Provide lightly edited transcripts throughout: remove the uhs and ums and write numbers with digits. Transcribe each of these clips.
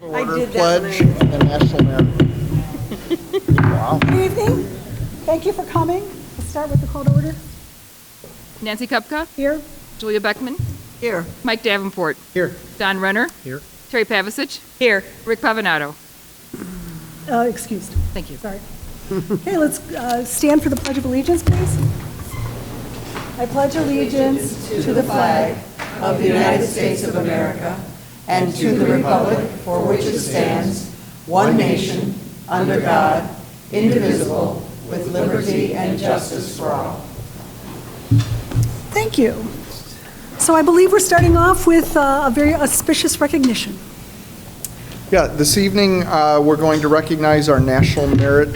Order pledge and the national merit. Wow. Good evening. Thank you for coming. Let's start with the call to order. Nancy Kupka, Here. Julia Beckman, Here. Mike Davenport, Here. Don Renner, Here. Terry Pavicic, here, Rick Pavanato. Excused. Thank you. Sorry. Okay, let's stand for the Pledge of Allegiance, please. I pledge allegiance to the flag of the United States of America and to the republic for which it stands, one nation, under God, indivisible, with liberty and justice for all. Thank you. So I believe we're starting off with a very auspicious recognition. Yeah, this evening we're going to recognize our national merit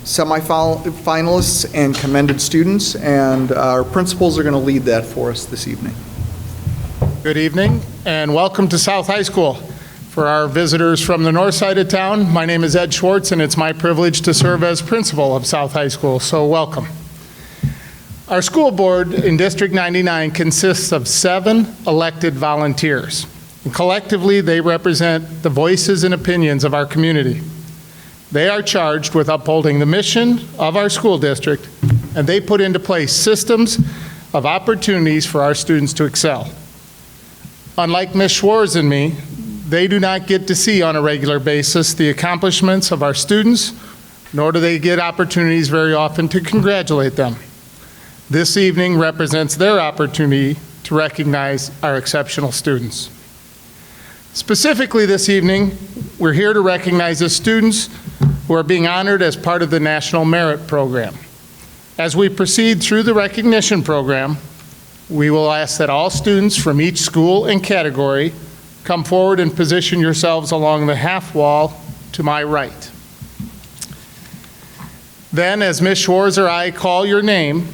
semifinalists and commended students, and our principals are going to lead that for us this evening. Good evening and welcome to South High School. For our visitors from the north side of town, my name is Ed Schwartz and it's my privilege to serve as principal of South High School, so welcome. Our school board in District 99 consists of 7 elected volunteers. And collectively, they represent the voices and opinions of our community. They are charged with upholding the mission of our school district, and they put into place systems of opportunities for our students to excel. Unlike Ms. Schwartz and me, they do not get to see on a regular basis the accomplishments of our students, nor do they get opportunities very often to congratulate them. This evening represents their opportunity to recognize our exceptional students. Specifically this evening, we're here to recognize the students who are being honored as part of the National Merit Program. As we proceed through the recognition program, we will ask that all students from each school and category come forward and position yourselves along the half wall to my right. Then, as Ms. Schwartz or I call your name,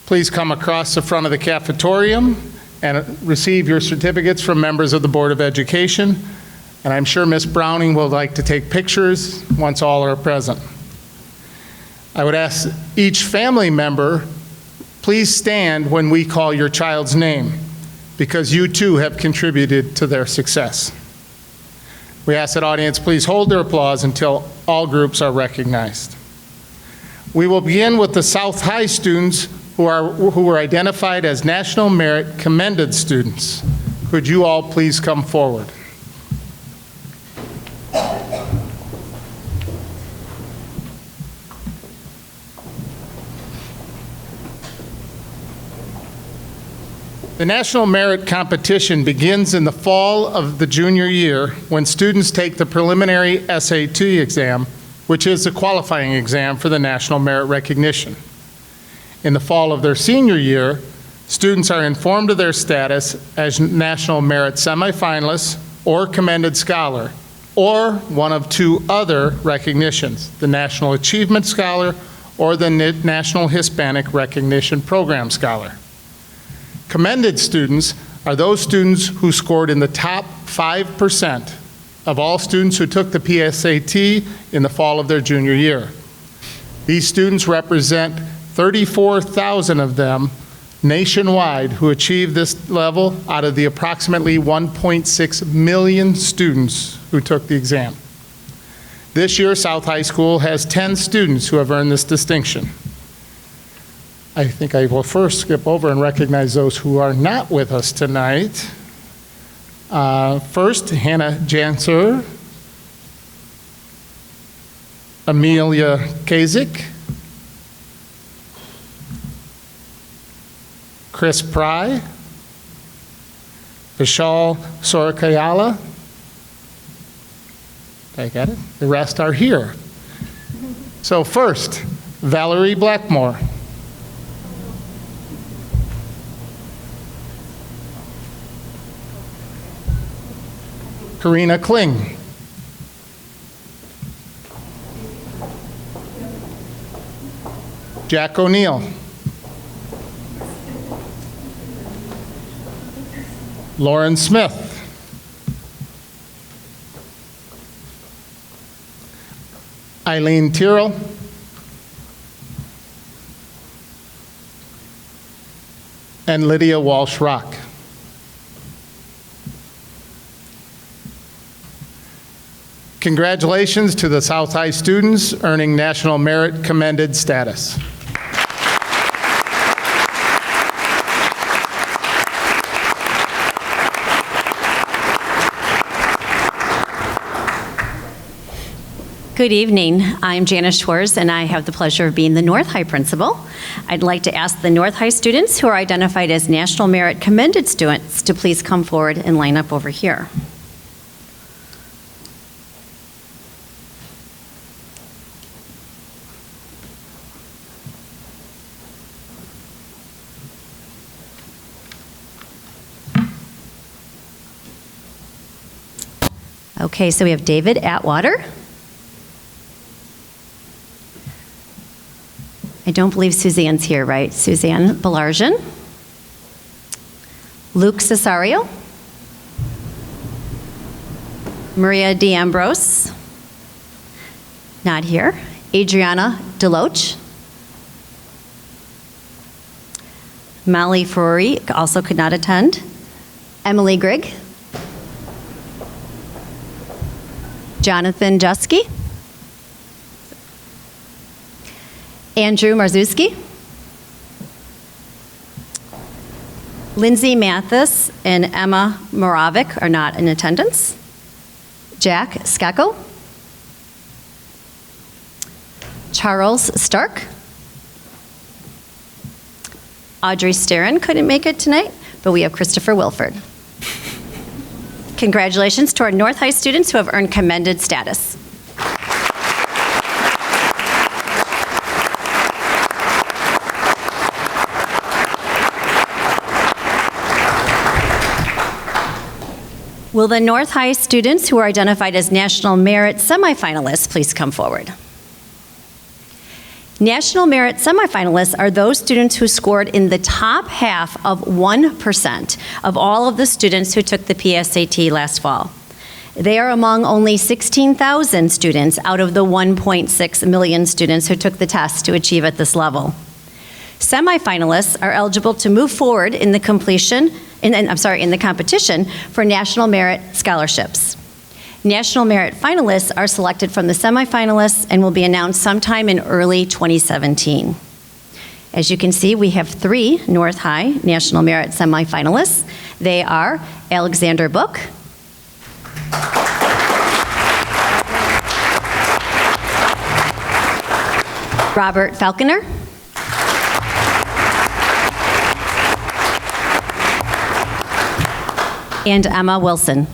please come across the front of the cafetorium and receive your certificates from members of the Board of Education. And I'm sure Ms. Browning will like to take pictures once all are present. I would ask each family member, please stand when we call your child's name, because you too have contributed to their success. We ask that audience please hold their applause until all groups are recognized. We will begin with the South High students who were identified as National Merit Commended students. Could you all please come forward? The National Merit Competition begins in the fall of the junior year when students take the preliminary SAT exam, which is the qualifying exam for the National Merit Recognition. In the fall of their senior year, students are informed of their status as National Merit semifinalists or Commended Scholar, or one of 2 other recognitions, the National Achievement Scholar or the National Hispanic Recognition Program Scholar. Commended students are those students who scored in the top 5% of all students who took the PSAT in the fall of their junior year. These students represent 34,000 of them nationwide who achieved this level out of the approximately 1.6 million students who took the exam. This year, South High School has 10 students who have earned this distinction. I think I will first skip over and recognize those who are not with us tonight. First, Hannah Janser, Amelia Kazik, Chris Pry, Vishal Sorakayala. Did I get it? The rest are here. So first, Valerie Blackmore. Karina Kling. Jack O'Neill. Lauren Smith. Eileen Tyrrell. and Lydia Walsh-Rock. Congratulations to the South High students earning National Merit Commended status. Good evening. I'm Janice Schwartz, and I have the pleasure of being the North High principal. I'd like to ask the North High students who are identified as National Merit Commended students to please come forward and line up over here. Okay, so we have David Atwater. I don't believe Suzanne's here, right? Suzanne Belarjan. Luke Cesario. Maria D'Ambrose. Not here. Adriana Deloach. Molly Ferrari also could not attend. Emily Grigg. Jonathan Jusky. Andrew Marzewski. Lindsay Mathis and Emma Moravik are not in attendance. Jack Skeckel. Charles Stark. Audrey Sterin couldn't make it tonight, but we have Christopher Wilford. Congratulations to our North High students who have earned commended status. Will the North High students who are identified as National Merit semifinalists please come forward? National Merit semifinalists are those students who scored in the top half of 1% of all of the students who took the PSAT last fall. They are among only 16,000 students out of the 1.6 million students who took the test to achieve at this level. Semifinalists are eligible to move forward in the competition for National Merit scholarships. National Merit finalists are selected from the semifinalists and will be announced sometime in early 2017. As you can see, we have 3 North High National Merit semifinalists. They are Alexander Book, Robert Falconer, and Emma Wilson.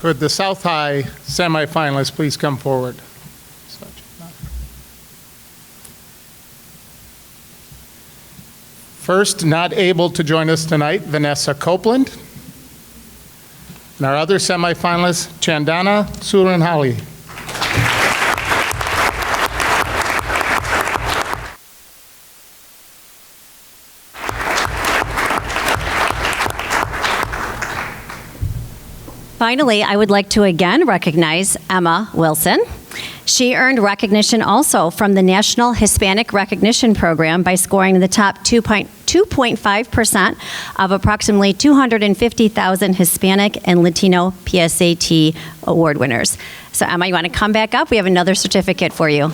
Could the South High semifinalists please come forward? First, not able to join us tonight, Vanessa Copeland. And our other semifinalist, Chandana Suranhali. Finally, I would like to again recognize Emma Wilson. She earned recognition also from the National Hispanic Recognition Program by scoring in the top 2.5% of approximately 250,000 Hispanic and Latino PSAT award winners. So Emma, you want to come back up? We have another certificate for you.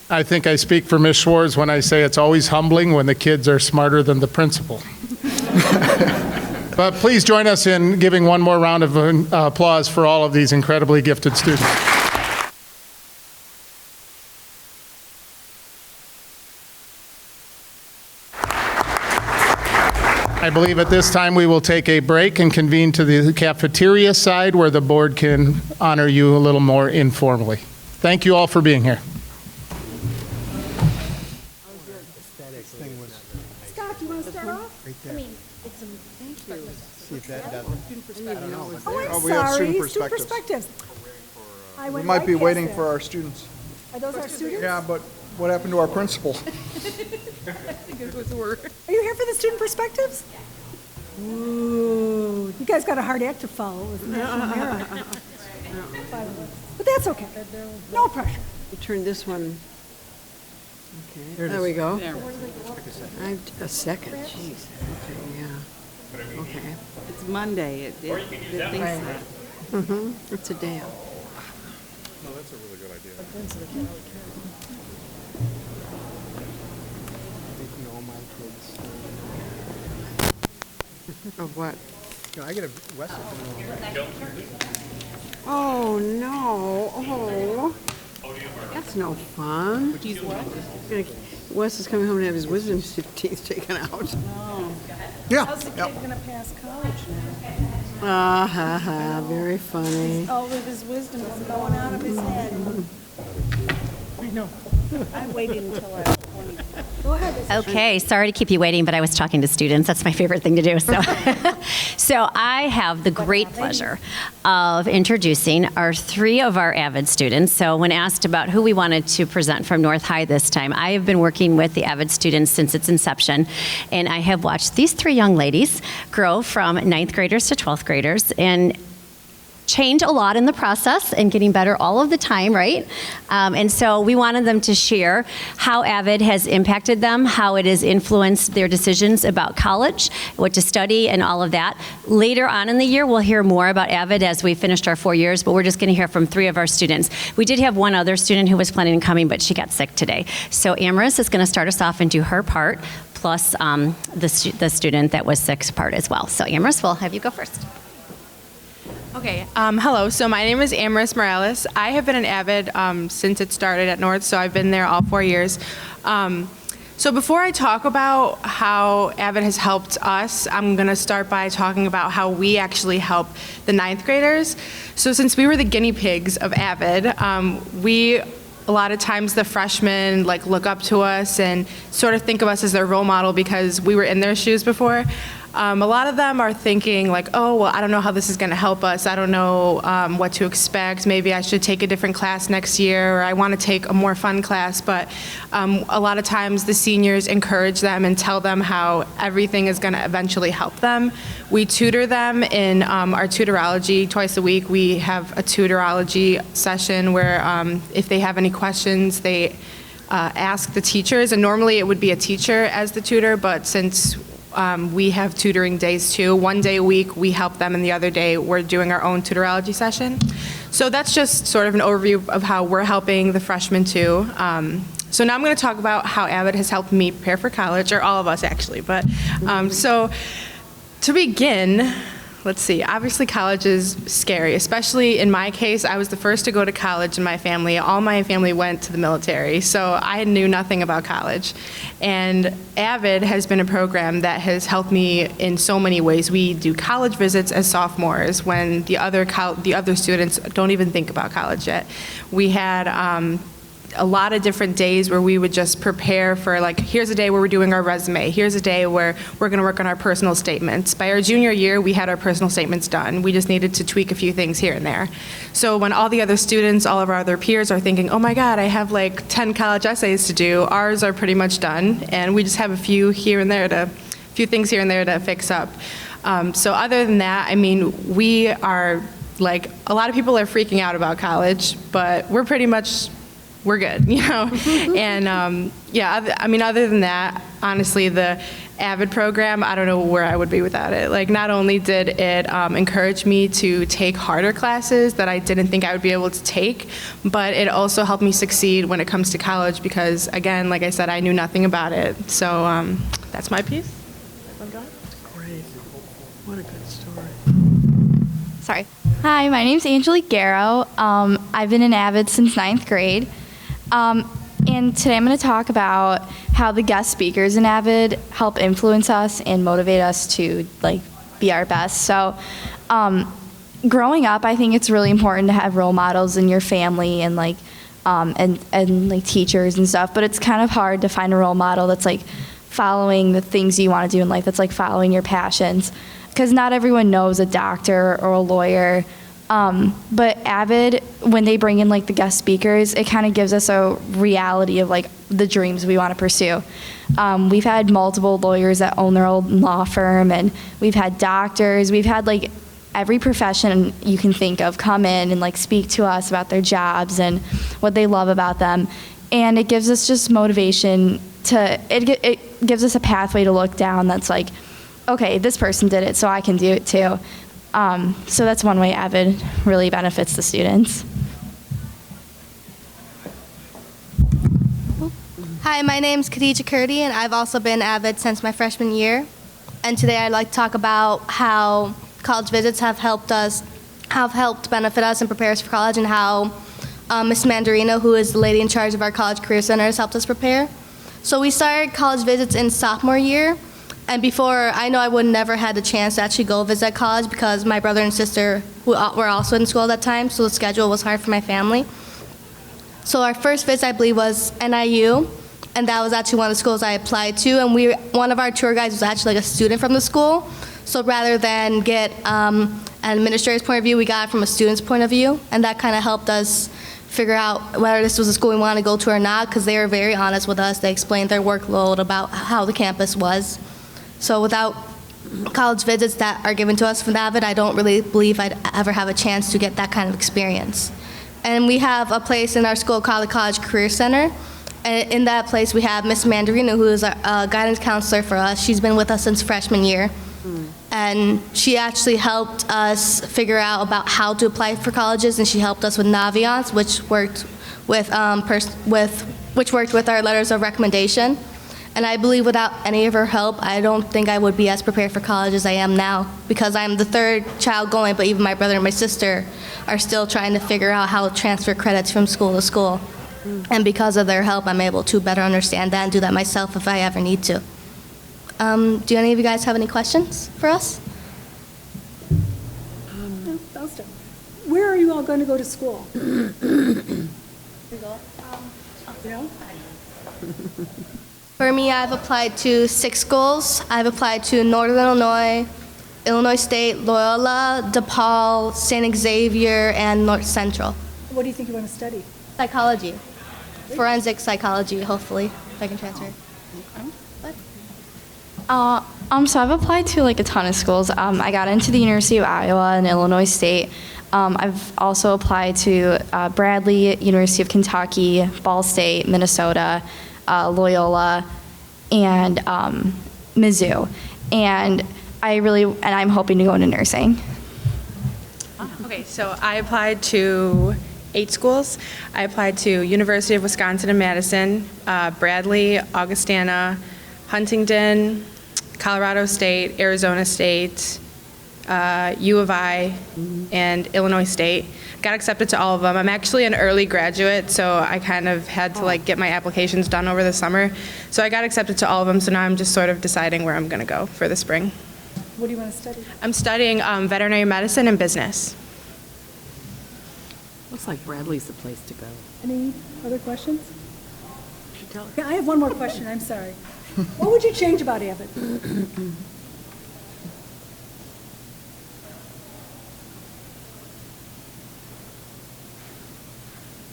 I think I speak for Ms. Schwartz when I say it's always humbling when the kids are smarter than the principal. But please join us in giving one more round of applause for all of these incredibly gifted students. I believe at this time we will take a break and convene to the cafeteria side where the board can honor you a little more informally. Thank you all for being here. Thing with Oh, I'm we have sorry, student student perspectives. perspectives. I We went might right be past waiting it. for our students. Are those our students? Yeah, but what happened to our principal? I think it was a word. Are you here for the student perspectives? Ooh. You guys got a hard act to follow with National Merit. But that's okay. No pressure. You turn this one. Okay, there we go. A second, jeez. Okay, yeah. Okay. It's Monday. It thinks that. Mm-hmm, it's a day out. Of what? I get a West. Oh, no. Oh. That's no fun. He's what? Wes is coming home to have his wisdom teeth taken out. Yeah. How's the kid going to pass college now? Ah, ha, ha, very funny. All of his wisdom is going out of his head. I know. I waited until I was 20. Go ahead. Okay, sorry to keep you waiting, but I was talking to students. That's my favorite thing to do. So, so I have the great pleasure of introducing three of our AVID students. So when asked about who we wanted to present from North High this time, I have been working with the AVID students since its inception, and I have watched these three young ladies grow from 9th graders to 12th graders, and change a lot in the process and getting better all of the time, right? And so we wanted them to share how AVID has impacted them, how it has influenced their decisions about college, what to study, and all of that. Later on in the year, we'll hear more about AVID as we finished our 4 years, but we're just going to hear from three of our students. We did have one other student who was planning on coming, but she got sick today. So Amaris is going to start us off and do her part, plus the student that was sick's part as well. So Amaris, we'll have you go first. Okay, hello. So my name is Amaris Morales. I have been an AVID since it started at North, so I've been there all 4 years. So before I talk about how AVID has helped us, I'm going to start by talking about how we actually help the 9th graders. So since we were the guinea pigs of AVID, a lot of times the freshmen look up to us and sort of think of us as their role model because we were in their shoes before. A lot of them are thinking oh, well, I don't know how this is going to help us. I don't know what to expect. Maybe I should take a different class next year, or I want to take a more fun class. But a lot of times the seniors encourage them and tell them how everything is going to eventually help them. We tutor them in our tutorology twice a week. We have a tutorology session where if they have any questions, they ask the teachers. And normally it would be a teacher as the tutor, but since we have tutoring days too. 1 day a week we help them, and the other day we're doing our own tutorology session. So that's just sort of an overview of how we're helping the freshmen too. So now I'm going to talk about how AVID has helped me prepare for college, or all of us actually. But so to begin, let's see, obviously college is scary, especially in my case. I was the first to go to college in my family. All my family went to the military, so I knew nothing about college. And AVID has been a program that has helped me in so many ways. We do college visits as sophomores when the other students don't even think about college yet. We had a lot of different days where we would just prepare for here's a day where we're doing our resume. Here's a day where we're going to work on our personal statements. By our junior year, we had our personal statements done. We just needed to tweak a few things here and there. So when all the other students, all of our other peers are thinking, oh my God, I have 10 college essays to do, ours are pretty much done. And we just have a few things here and there to fix up. So other than that, I mean, we are a lot of people are freaking out about college, but we're good, And other than that, honestly, the AVID program, I don't know where I would be without it. Not only did it encourage me to take harder classes that I didn't think I would be able to take, but it also helped me succeed when it comes to college because, again, like I said, I knew nothing about it. So that's my piece. Great. What a good story. Sorry. Hi, my name's Angelique Garrow. I've been an AVID since 9th grade. And today I'm going to talk about how the guest speakers in AVID help influence us and motivate us to be our best. So growing up, I think it's really important to have role models in your family and teachers and stuff, but it's kind of hard to find a role model that's following the things you want to do in life. That's like following your passions. Because not everyone knows a doctor or a lawyer. But Avid, when they bring in like the guest speakers, it kind of gives us a reality of like the dreams we want to pursue. We've had multiple lawyers that own their own law firm, and we've had doctors. We've had like every profession you can think of come in and like speak to us about their jobs and what they love about them. And it gives us just motivation to, it gives us a pathway to look down that's like, okay, this person did it, so I can do it too. So that's one way Avid really benefits the students. Hi, my name's Khadija Kurdi, and I've also been Avid since my freshman year. And today I'd like to talk about how college visits have helped benefit us and prepare us for college, and how Ms. Mandarino, who is the lady in charge of our College Career Center, has helped us prepare. So we started college visits in sophomore year, and before, I know I would never had the chance to actually go visit college because my brother and sister were also in school at that time, so the schedule was hard for my family. So our first visit, I believe, was NIU, and that was actually one of the schools I applied to, and one of our tour guides was actually like a student from the school. So rather than get an administrator's point of view, we got it from a student's point of view, and that kind of helped us figure out whether this was a school we wanted to go to or not, because they were very honest with us. They explained their workload, about how the campus was. So without college visits that are given to us from Avid, I don't really believe I'd ever have a chance to get that kind of experience. And we have a place in our school called the College Career Center. And in that place, we have Miss Mandarino, who is a guidance counselor for us. She's been with us since freshman year. And she actually helped us figure out about how to apply for colleges, and she helped us with Naviance, which worked with our letters of recommendation. And I believe without any of her help, I don't think I would be as prepared for college as I am now, because I'm the third child going, but even my brother and my sister are still trying to figure out how to transfer credits from school to school. And because of their help, I'm able to better understand that and do that myself if I ever need to. Do any of you guys have any questions for us? No, I'll start. Where are you all going to go to school? For me, I've applied to 6 schools. I've applied to Northern Illinois, Illinois State, Loyola, DePaul, St. Xavier, and North Central. What do you think you want to study? Psychology. Forensic psychology, hopefully, if I can transfer. So I've applied to like a ton of schools. I got into the University of Iowa and Illinois State. I've also applied to Bradley, University of Kentucky, Ball State, Minnesota, Loyola, and Mizzou. And I'm hoping to go into nursing. Okay, so I applied to 8 schools. I applied to University of Wisconsin in Madison, Bradley, Augustana, Huntington, Colorado State, Arizona State, U of I, and Illinois State. Got accepted to all of them. I'm actually an early graduate, so I kind of had to like get my applications done over the summer. So I got accepted to all of them, so now I'm just sort of deciding where I'm going to go for the spring. What do you want to study? I'm studying veterinary medicine and business. Looks like Bradley's the place to go. Any other questions? Yeah, I have one more question, I'm sorry. What would you change about Avid?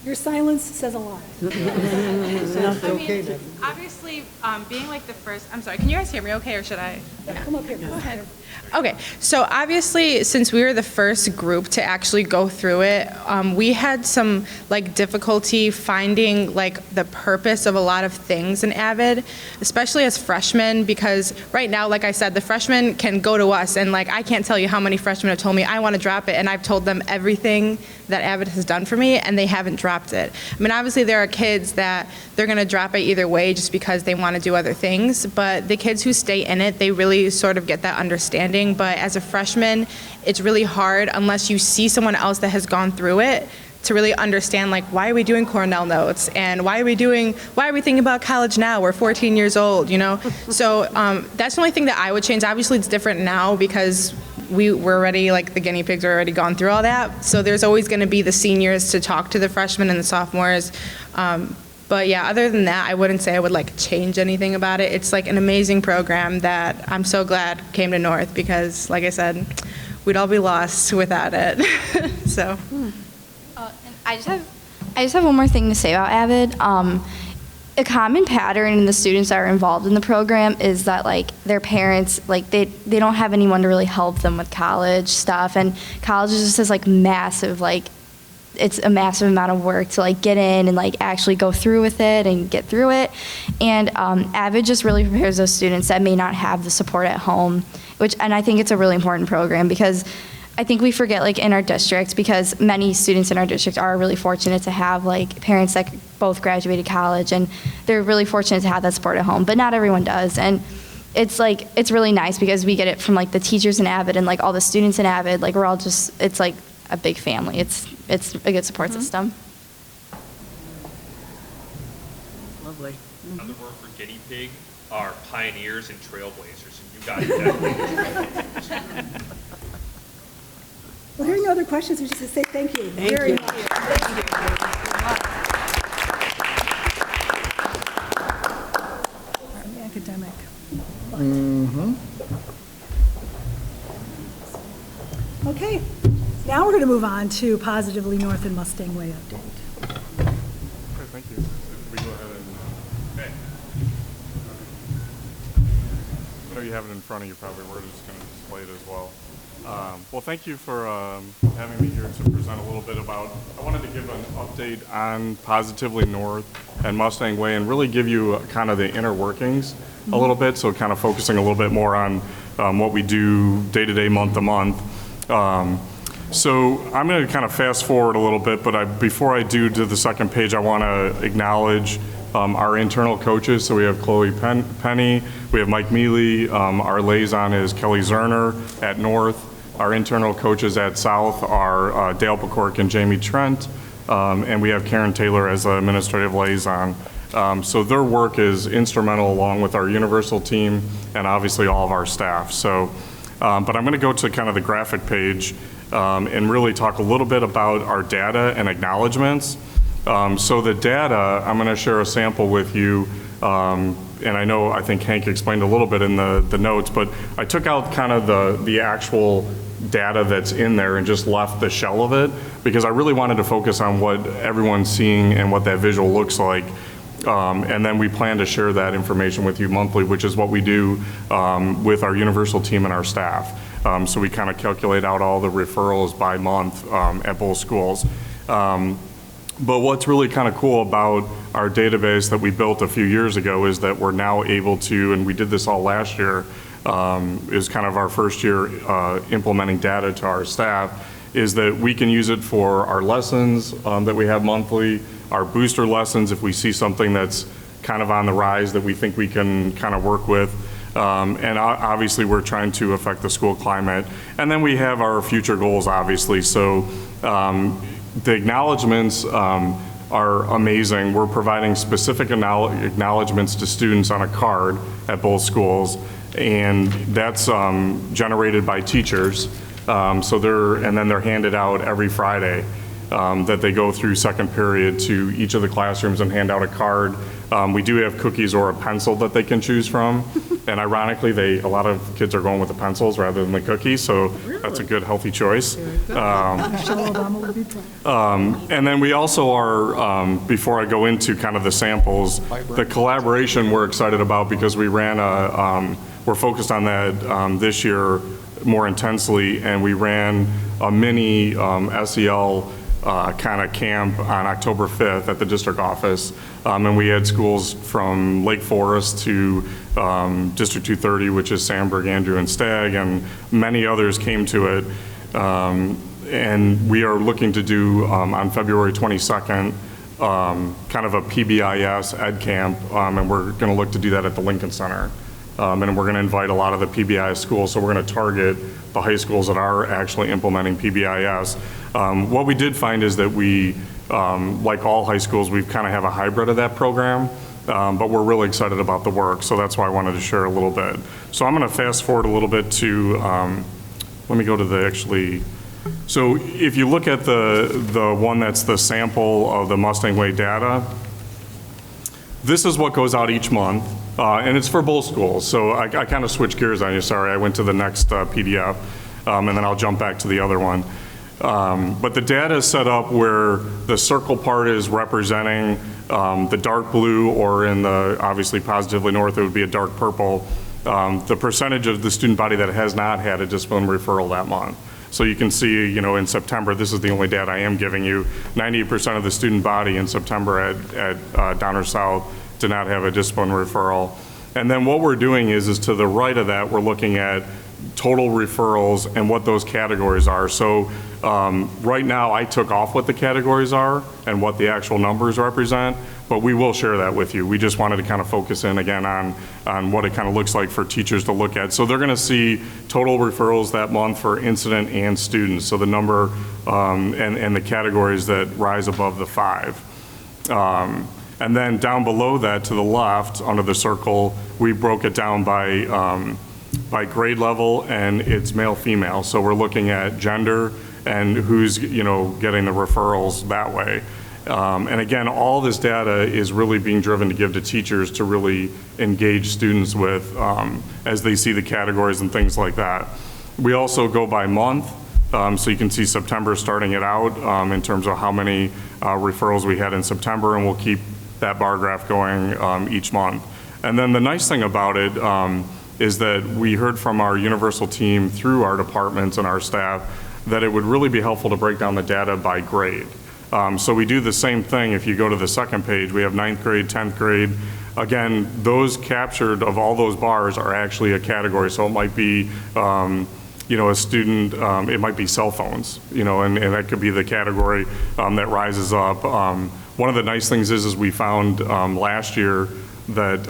Your silence says a lot. Obviously, being like the first, I'm sorry, can you guys hear me okay, or should I? Come up here, go ahead. Okay, so obviously, since we were the first group to actually go through it, we had some like difficulty finding like the purpose of a lot of things in Avid, especially as freshmen, because right now, like I said, the freshmen can go to us, and like I can't tell you how many freshmen have told me I want to drop it, and I've told them everything that Avid has done for me, and they haven't dropped it. I mean, obviously there are kids that they're going to drop it either way just because they want to do other things, but the kids who stay in it, they really sort of get that understanding. But as a freshman, it's really hard unless you see someone else that has gone through it to really understand, like, why are we doing Cornell notes, and why are we thinking about college now? We're 14 years old, you know? So that's the only thing that I would change. Obviously it's different now because we're already, like, the guinea pigs are already gone through all that. So there's always going to be the seniors to talk to the freshmen and the sophomores. But yeah, other than that, I wouldn't say I would like change anything about it. It's like an amazing program that I'm so glad came to North because, like I said, we'd all be lost without it. So. And I just have one more thing to say about Avid. A common pattern in the students that are involved in the program is that like their parents, like they don't have anyone to really help them with college stuff, and college is just this like massive, like it's a massive amount of work to like get in and like actually go through with it and get through it. And Avid just really prepares those students that may not have the support at home, and I think it's a really important program because I think we forget like in our district, because many students in our district are really fortunate to have like parents that both graduated college, and they're really fortunate to have that support at home, but not everyone does. And it's like, it's really nice because we get it from like the teachers in Avid and like all the students in Avid, like we're all just, it's like a big family. It's a good support system. Lovely. Another word for guinea pig are pioneers and trailblazers, and you guys definitely. Well, hearing no other questions, we just say thank you very much. Very academic. Okay, now we're going to move on to Positively North and Mustang Way update. Okay, thank you. We go ahead and, okay. I know you have it in front of you probably. We're just going to display it as well. Well, thank you for having me here to present a little bit about, I wanted to give an update on Positively North and Mustang Way and really give you kind of the inner workings a little bit, so kind of focusing a little bit more on what we do day to day, month to month. So I'm going to kind of fast forward a little bit, but before I do to the second page, I want to acknowledge our internal coaches. So we have Chloe Penny, we have Mike Mealy, our liaison is Kelly Zerner at North. Our internal coaches at South are Dale Pecork and Jamie Trent, and we have Karen Taylor as the administrative liaison. So their work is instrumental along with our universal team and obviously all of our staff. So, but I'm going to go to kind of the graphic page and really talk a little bit about our data and acknowledgements. So the data, I'm going to share a sample with you, and I think Hank explained a little bit in the notes, but I took out kind of the actual data that's in there and just left the shell of it because I really wanted to focus on what everyone's seeing and what that visual looks like. And then we plan to share that information with you monthly, which is what we do with our universal team and our staff. So we kind of calculate out all the referrals by month at both schools. But what's really kind of cool about our database that we built a few years ago is that we're now able to, and we did this all last year, is kind of our first year implementing data to our staff, is that we can use it for our lessons that we have monthly, our booster lessons if we see something that's kind of on the rise that we think we can kind of work with. And obviously we're trying to affect the school climate. And then we have our future goals, obviously. So the acknowledgements are amazing. We're providing specific acknowledgements to students on a card at both schools, and that's generated by teachers. And then they're handed out every Friday that they go through second period to each of the classrooms and hand out a card. We do have cookies or a pencil that they can choose from. And ironically, a lot of kids are going with the pencils rather than the cookies, so that's a good, healthy choice. And then we also are, before I go into kind of the samples, the collaboration we're excited about because we ran we're focused on that this year more intensely, and we ran a mini SEL kind of camp on October 5th at the district office. And we had schools from Lake Forest to District 230, which is Sandburg, Andrew, and Stagg, and many others came to it. And we are looking to do on February 22nd kind of a PBIS ed camp, and we're going to look to do that at the Lincoln Center. And we're going to invite a lot of the PBIS schools, so we're going to target the high schools that are actually implementing PBIS. What we did find is that we, like all high schools, we kind of have a hybrid of that program, but we're really excited about the work, so that's why I wanted to share a little bit. So I'm going to fast forward a little bit to, let me go to so if you look at the one that's the sample of the Mustang Way data, This is what goes out each month, and it's for both schools. So I kind of switched gears on you, sorry. I went to the next PDF, and then I'll jump back to the other one. But the data is set up where the circle part is representing the dark blue, or in the obviously positively north, it would be a dark purple, the percentage of the student body that has not had a discipline referral that month. So you can see, you know, in September, this is the only data I am giving you, 98% of the student body in September at Downer South did not have a discipline referral. And then what we're doing is to the right of that, we're looking at total referrals and what those categories are. So right now, I took off what the categories are and what the actual numbers represent, but we will share that with you. We just wanted to kind of focus in again on what it kind of looks like for teachers to look at. So they're going to see total referrals that month for incident and students, so the number and the categories that rise above the 5. And then down below that to the left, under the circle, we broke it down by grade level, and it's male-female. So we're looking at gender and who's, you know, getting the referrals that way. And again, all this data is really being driven to give to teachers to really engage students with as they see the categories and things like that. We also go by month, so you can see September starting it out in terms of how many referrals we had in September, and we'll keep that bar graph going each month. And then the nice thing about it is that we heard from our universal team through our departments and our staff that it would really be helpful to break down the data by grade. So we do the same thing. If you go to the second page, we have 9th grade, 10th grade. Again, those captured of all those bars are actually a category. So it might be, you know, a student, it might be cell phones, you know, and that could be the category that rises up. One of the nice things is we found last year that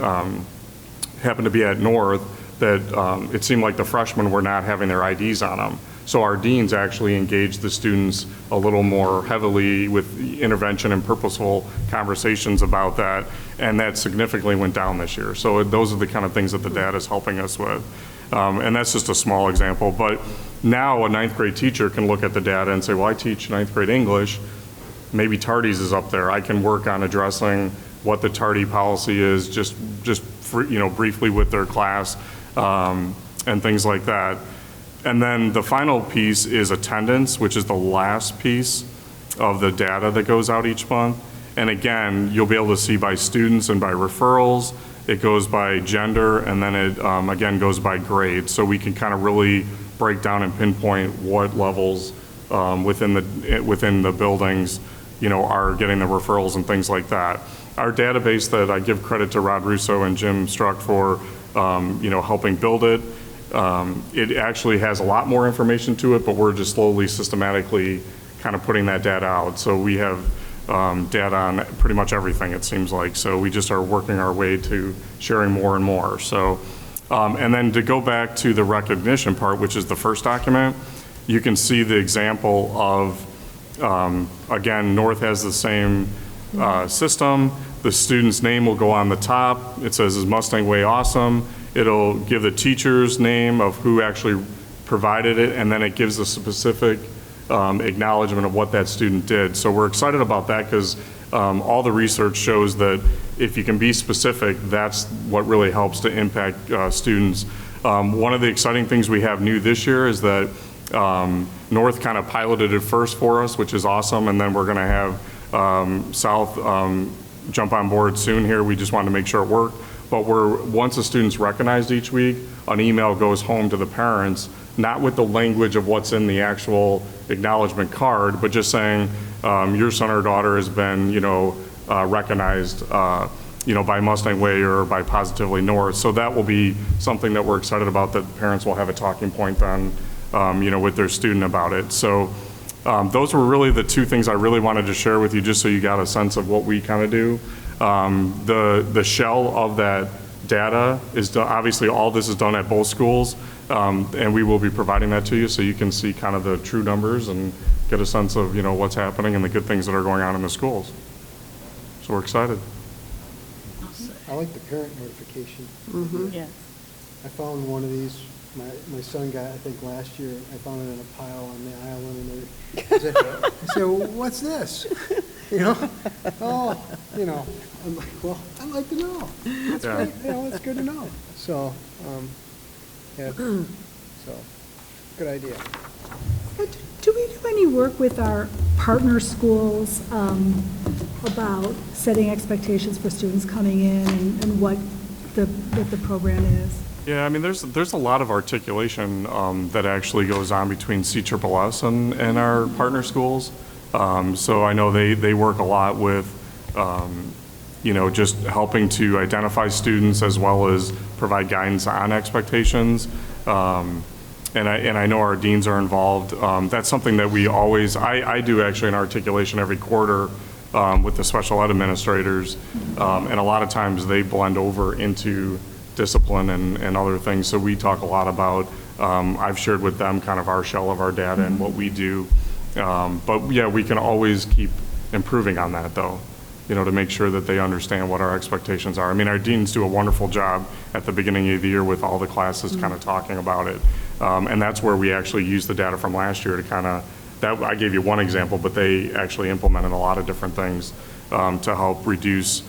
happened to be at North that it seemed like the freshmen were not having their IDs on them. So our deans actually engaged the students a little more heavily with intervention and purposeful conversations about that, and that significantly went down this year. So those are the kind of things that the data is helping us with. And that's just a small example, but now a 9th grade teacher can look at the data and say, well, I teach 9th grade English, maybe tardies is up there. I can work on addressing what the tardy policy is, just you know, briefly with their class and things like that. And then the final piece is attendance, which is the last piece of the data that goes out each month. And again, you'll be able to see by students and by referrals. It goes by gender, and then it again goes by grade. So we can kind of really break down and pinpoint what levels within the buildings, you know, are getting the referrals and things like that. Our database that I give credit to Rod Russo and Jim Struck for, you know, helping build it. It actually has a lot more information to it, but we're just slowly, systematically kind of putting that data out. So we have data on pretty much everything, it seems like. So we just are working our way to sharing more and more. So, and then to go back to the recognition part, which is the first document, you can see the example of, again, North has the same system. The student's name will go on the top. It says, is Mustang Way awesome? It'll give the teacher's name of who actually provided it, and then it gives a specific acknowledgement of what that student did. So we're excited about that because all the research shows that if you can be specific, that's what really helps to impact students. One of the exciting things we have new this year is that North kind of piloted it first for us, which is awesome, and then we're going to have South jump on board soon here. We just wanted to make sure it worked. But once a student's recognized each week, an email goes home to the parents, not with the language of what's in the actual acknowledgement card, but just saying, your son or daughter has been, you know, recognized, you know, by Mustang Way or by Positively North. So that will be something that we're excited about, that parents will have a talking point on, you know, with their student about it. So those were really the two things I really wanted to share with you, just so you got a sense of what we kind of do. The shell of that data is done, obviously all this is done at both schools, and we will be providing that to you so you can see kind of the true numbers and get a sense of, you know, what's happening and the good things that are going on in the schools. So we're excited. I like the parent notification. Yeah. I found one of these, my son got, I think last year, I found it in a pile on the island, and I said, well, what's this? you know? Oh, you know, I'm like, well, I'd like to know. That's Yeah. great, you know, it's good to know. So, yeah, so, good idea. Do we do any work with our partner schools about setting expectations for students coming in and what the program is? Yeah, I mean, there's a lot of articulation that actually goes on between CSSS and our partner schools. So I know they work a lot with, you know, just helping to identify students as well as provide guidance on expectations. And I know our deans are involved. That's something that we always, I do actually an articulation every quarter with the special ed administrators. And a lot of times they blend over into discipline and other things. So we talk a lot about, I've shared with them kind of our shell of our data and what we do. But yeah, we can always keep improving on that though, you know, to make sure that they understand what our expectations are. I mean, our deans do a wonderful job at the beginning of the year with all the classes kind of talking about it. And that's where we actually use the data from last year to kind of, that I gave you one example, but they actually implemented a lot of different things to help reduce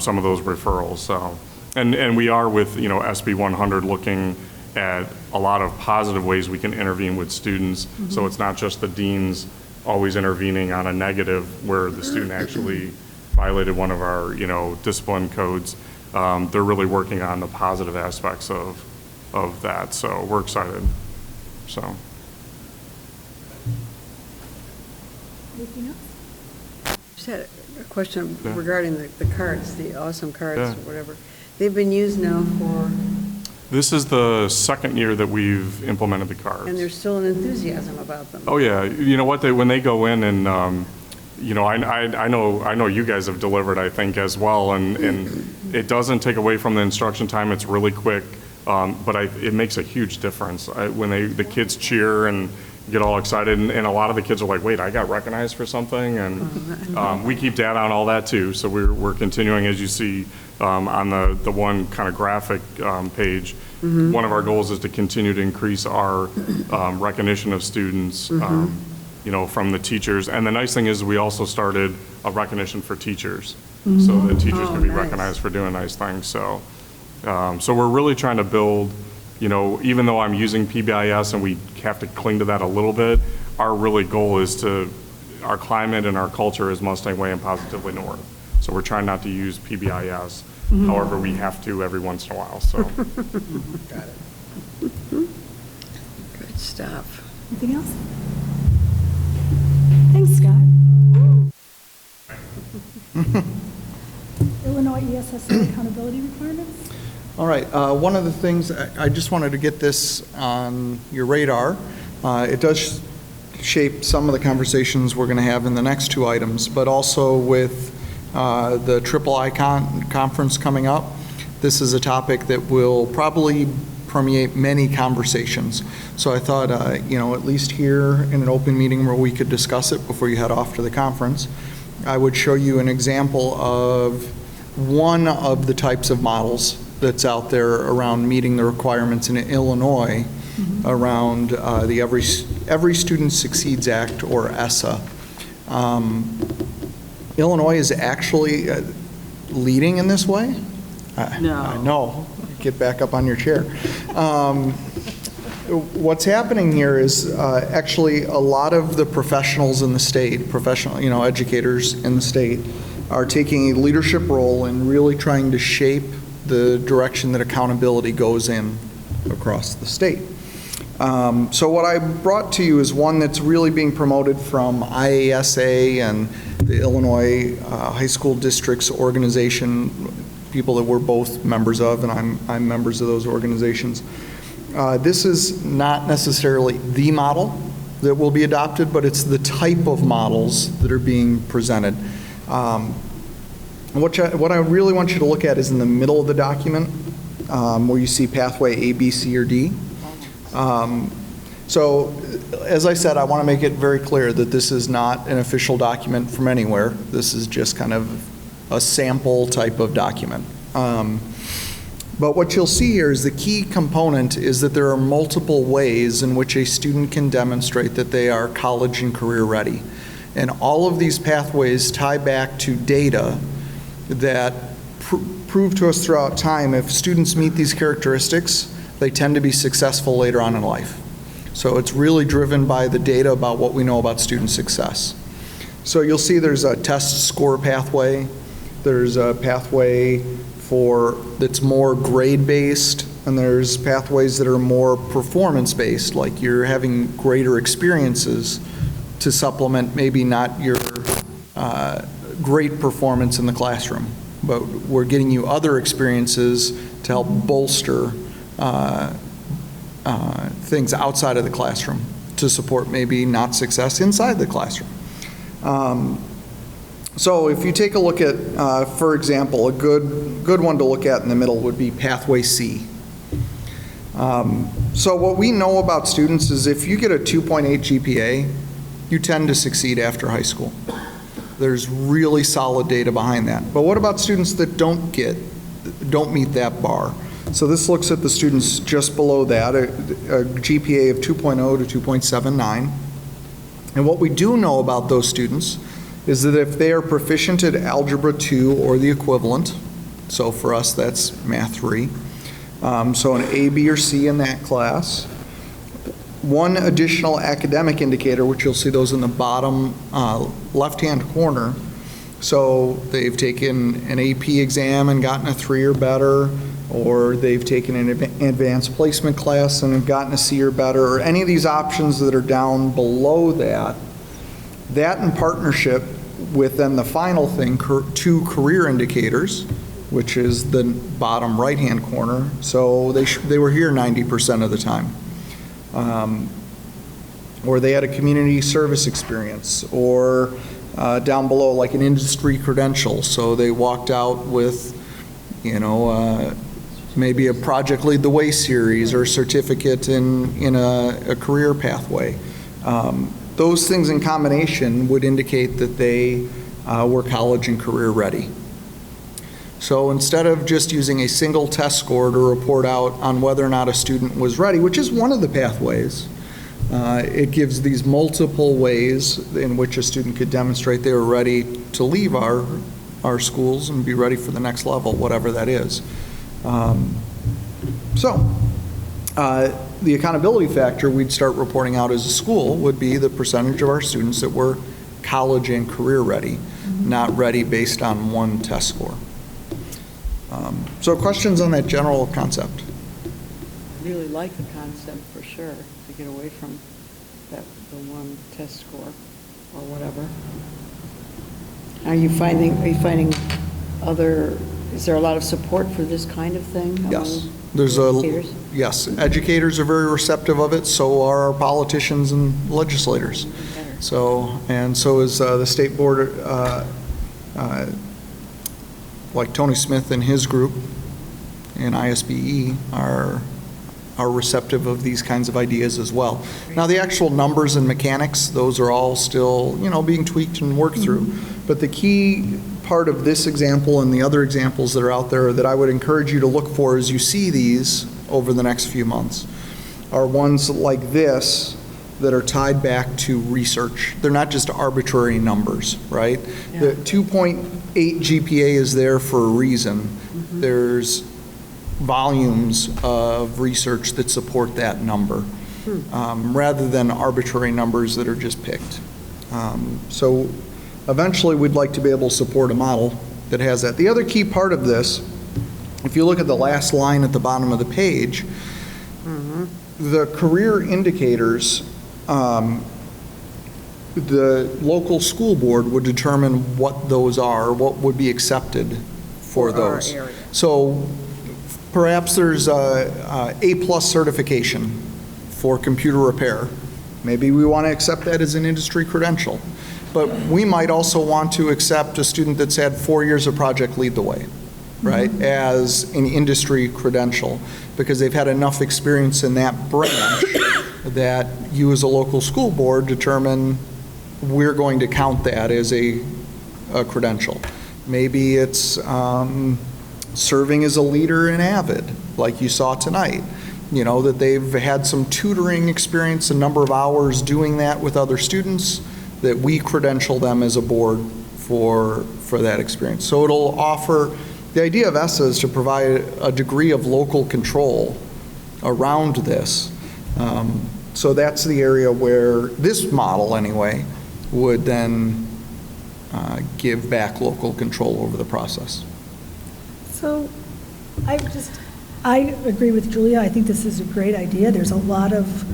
some of those referrals. So, and we are with, you know, SB 100 looking at a lot of positive ways we can intervene with students. So it's not just the deans always intervening on a negative where the student actually violated one of our, you know, discipline codes. They're really working on the positive aspects of that. So we're excited. So. Anything else? Just had a question regarding the cards, the awesome cards Yeah. or whatever. They've been used now for, This is the second year that we've implemented the cards. and there's still an enthusiasm about them. Oh yeah, you know what? When they go in and you know, I know you guys have delivered, I think, as well, and it doesn't take away from the instruction time. It's really quick, but it makes a huge difference when the kids cheer and get all excited, and a lot of the kids are like, wait, I got recognized for something, and we keep data on all that too. So we're continuing, as you see on the one kind of graphic page. One of our goals is to continue to increase our recognition of students. You know, from the teachers. And the nice thing is we also started a recognition for teachers. So that teachers can be recognized for doing nice things. So, so we're really trying to build, you know, even though I'm using PBIS and we have to cling to that a little bit, our really goal is our climate and our culture is Mustang Way and Positively North. So we're trying not to use PBIS. However, we have to every once in a while, so. Got it. Good stuff. Anything else? Thanks, Scott. Illinois ESSA accountability requirements? All right, one of the things, I just wanted to get this on your radar. It does shape some of the conversations we're going to have in the next two items, but also with the Triple I conference coming up, this is a topic that will probably permeate many conversations. So I thought, you know, at least here in an open meeting where we could discuss it before you head off to the conference, I would show you an example of one of the types of models that's out there around meeting the requirements in Illinois around the Every Student Succeeds Act, or ESSA. Illinois is actually leading in this way. No. I know. Get back up on your chair. What's happening here is actually a lot of the professionals in the state, you know, educators in the state, are taking a leadership role in really trying to shape the direction that accountability goes in across the state. So what I brought to you is one that's really being promoted from IASA and the Illinois High School Districts Organization, people that we're both members of, and I'm members of those organizations. This is not necessarily the model that will be adopted, but it's the type of models that are being presented. What I really want you to look at is in the middle of the document, where you see pathway A, B, C, or D. So, as I said, I want to make it very clear that this is not an official document from anywhere. This is just kind of a sample type of document. But what you'll see here is the key component is that there are multiple ways in which a student can demonstrate that they are college and career ready. And all of these pathways tie back to data that prove to us throughout time if students meet these characteristics, they tend to be successful later on in life. So it's really driven by the data about what we know about student success. So you'll see there's a test score pathway. There's a pathway that's more grade-based, and there's pathways that are more performance-based, like you're having greater experiences to supplement maybe not your great performance in the classroom, but we're getting you other experiences to help bolster things outside of the classroom to support maybe not success inside the classroom. So if you take a look at, for example, a good one to look at in the middle would be Pathway C. So what we know about students is if you get a 2.8 GPA, you tend to succeed after high school. There's really solid data behind that. But what about students that don't meet that bar? So this looks at the students just below that, a GPA of 2.0 to 2.79. And what we do know about those students is that if they are proficient at Algebra 2 or the equivalent, so for us that's Math 3, so an A, B, or C in that class. One additional academic indicator, which you'll see those in the bottom left-hand corner. So they've taken an AP exam and gotten a 3 or better, or they've taken an advanced placement class and have gotten a C or better, or any of these options that are down below that. That in partnership with then the final thing, 2 career indicators, which is the bottom right-hand corner. So they were here 90% of the time. Or they had a community service experience, or down below like an industry credential. So they walked out with, maybe a Project Lead the Way series or certificate in a career pathway. Those things in combination would indicate that they were college and career ready. So instead of just using a single test score to report out on whether or not a student was ready, which is one of the pathways, it gives these multiple ways in which a student could demonstrate they were ready to leave our schools and be ready for the next level, whatever that is. The accountability factor we'd start reporting out as a school would be the percentage of our students that were college and career ready, not ready based on one test score. So questions on that general concept? I really like the concept for sure, to get away from the one test score or whatever. Are you finding is there a lot of support for this kind of thing? Yes. Educators? Yes, educators are very receptive of it, so are our politicians and legislators. So is the state board, like Tony Smith and his group and ISBE are receptive of these kinds of ideas as well. Now the actual numbers and mechanics, those are all still, being tweaked and worked through. But the key part of this example and the other examples that are out there that I would encourage you to look for as you see these over the next few months are ones like this that are tied back to research. They're not just arbitrary numbers, right? Yeah. The 2.8 GPA is there for a reason. There's volumes of research that support that number, rather than arbitrary numbers that are just picked. So eventually we'd like to be able to support a model that has that. The other key part of this, if you look at the last line at the bottom of the page, the career indicators, the local school board would determine what those are, what would be accepted for those. So perhaps there's a A+ certification for computer repair. Maybe we want to accept that as an industry credential. But we might also want to accept a student that's had 4 years of Project Lead the Way, right, as an industry credential, because they've had enough experience in that branch that you as a local school board determine we're going to count that as a credential. Maybe it's serving as a leader in AVID, like you saw tonight. That they've had some tutoring experience, a number of hours doing that with other students, that we credential them as a board for that experience. So it'll offer, the idea of ESSA is to provide a degree of local control around this. So that's the area where this model, anyway, would then give back local control over the process. So I agree with Julia. I think this is a great idea. There's a lot of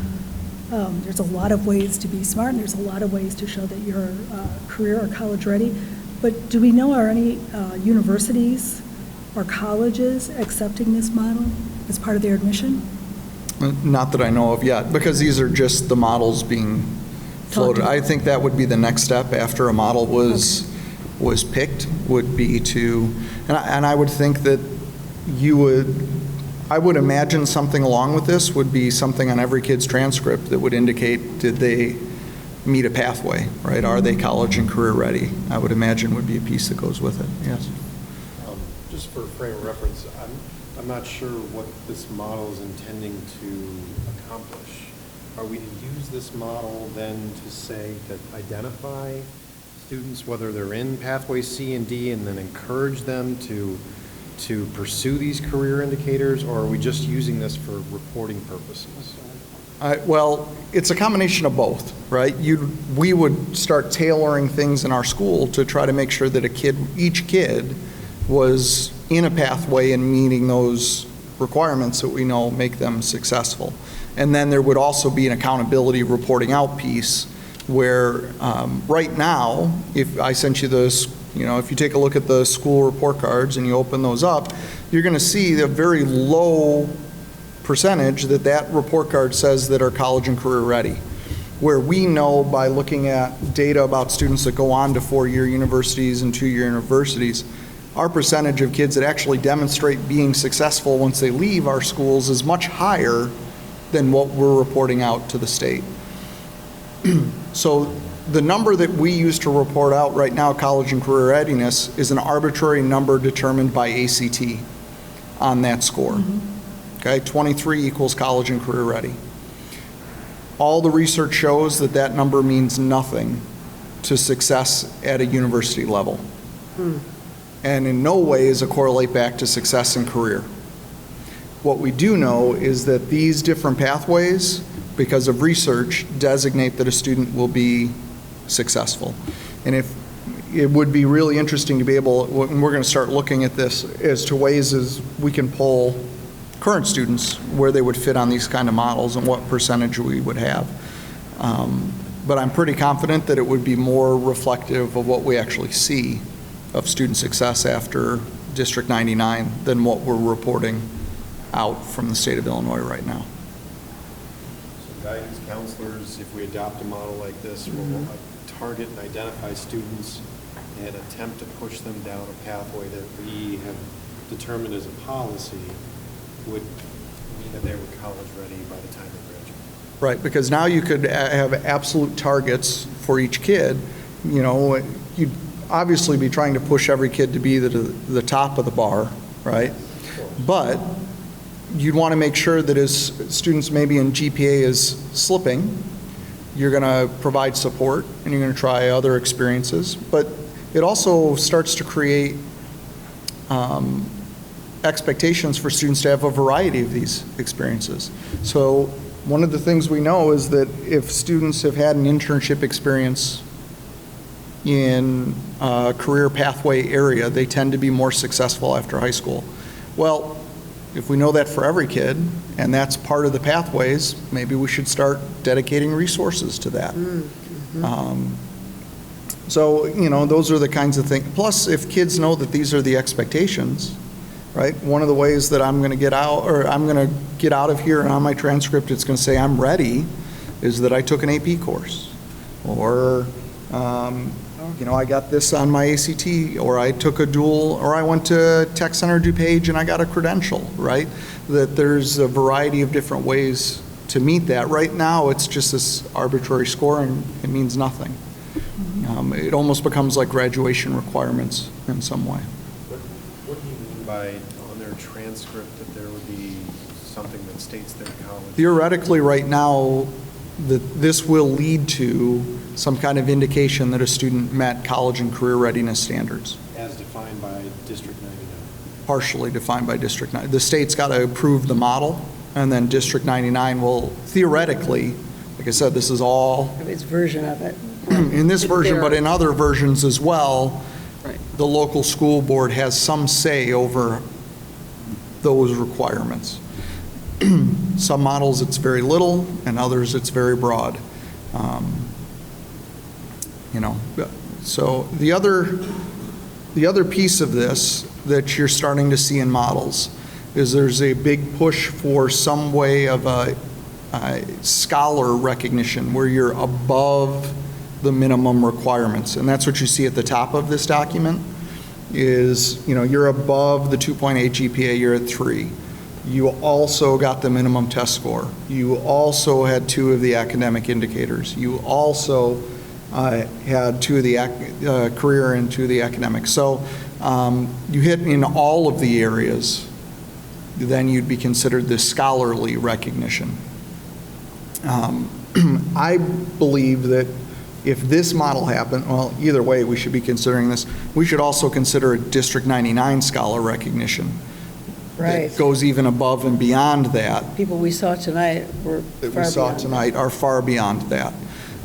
ways to be smart, and there's a lot of ways to show that you're career or college ready. But do we know, are any universities or colleges accepting this model as part of their admission? Not that I know of yet, because these are just the models being floated. I think that would be the next step after a model was picked, would be to, and I would think that I would imagine something along with this would be something on every kid's transcript that would indicate, did they meet a pathway, right? Are they college and career ready? I would imagine would be a piece that goes with it, yes. Just for frame of reference, I'm not sure what this model is intending to accomplish. Are we to use this model then to say, to identify students, whether they're in pathway C and D, and then encourage them to pursue these career indicators, or are we just using this for reporting purposes? Well, it's a combination of both, right? We would start tailoring things in our school to try to make sure that each kid was in a pathway and meeting those requirements that we know make them successful. And then there would also be an accountability reporting out piece where right now, if I sent you this, if you take a look at the school report cards and you open those up, you're going to see the very low percentage that report card says that are college and career ready. Where we know by looking at data about students that go on to 4-year universities and 2-year universities, our percentage of kids that actually demonstrate being successful once they leave our schools is much higher than what we're reporting out to the state. So the number that we use to report out right now, college and career readiness, is an arbitrary number determined by ACT on that score. Mm-hmm. Okay, 23 equals college and career ready. All the research shows that number means nothing to success at a university level. And in no way is it correlate back to success in career. What we do know is that these different pathways, because of research, designate that a student will be successful. And it would be really interesting to be able, and we're going to start looking at this as to ways as we can pull current students where they would fit on these kind of models and what percentage we would have. But I'm pretty confident that it would be more reflective of what we actually see of student success after District 99 than what we're reporting out from the state of Illinois right now. So guidance counselors, if we adopt a model like this, will target and identify students and attempt to push them down a pathway that we have determined as a policy would mean that they were college ready by the time they graduate. Right, because now you could have absolute targets for each kid. You'd obviously be trying to push every kid to be the top of the bar, right? But you'd want to make sure that as students maybe in GPA is slipping, you're going to provide support and you're going to try other experiences. But it also starts to create expectations for students to have a variety of these experiences. So one of the things we know is that if students have had an internship experience in a career pathway area, they tend to be more successful after high school. Well, if we know that for every kid, and that's part of the pathways, maybe we should start dedicating resources to that. Mm-hmm. So, those are the kinds of things. Plus, if kids know that these are the expectations, right? One of the ways that I'm going to get out, or I'm going to get out of here and on my transcript it's going to say I'm ready, is that I took an AP course, or I got this on my ACT, or I took a dual, or I went to Tech Center DuPage and I got a credential, right? That there's a variety of different ways to meet that. Right now, it's just this arbitrary score and it means nothing. It almost becomes like graduation requirements in some way. What do you mean by on their transcript that there would be something that states their college? Theoretically, right now, this will lead to some kind of indication that a student met college and career readiness standards. As defined by District 99. Partially defined by District 99. The state's got to approve the model, and then District 99 will theoretically, like I said, this is all Its version of it. in this version, but in other versions as well, Right. the local school board has some say over those requirements. Some models it's very little, and others it's very broad. You know, so the other piece of this that you're starting to see in models is there's a big push for some way of a scholar recognition where you're above the minimum requirements. And that's what you see at the top of this document is, you know, you're above the 2.8 GPA, you're at 3. You also got the minimum test score. You also had 2 of the academic indicators. You also had 2 of the career and 2 of the academics. So you hit in all of the areas, then you'd be considered this scholarly recognition. I believe that if this model happened, well, either way, we should be considering this. We should also consider a District 99 scholar recognition. Right. That goes even above and beyond that. People we saw tonight were That far we saw beyond tonight are far beyond that.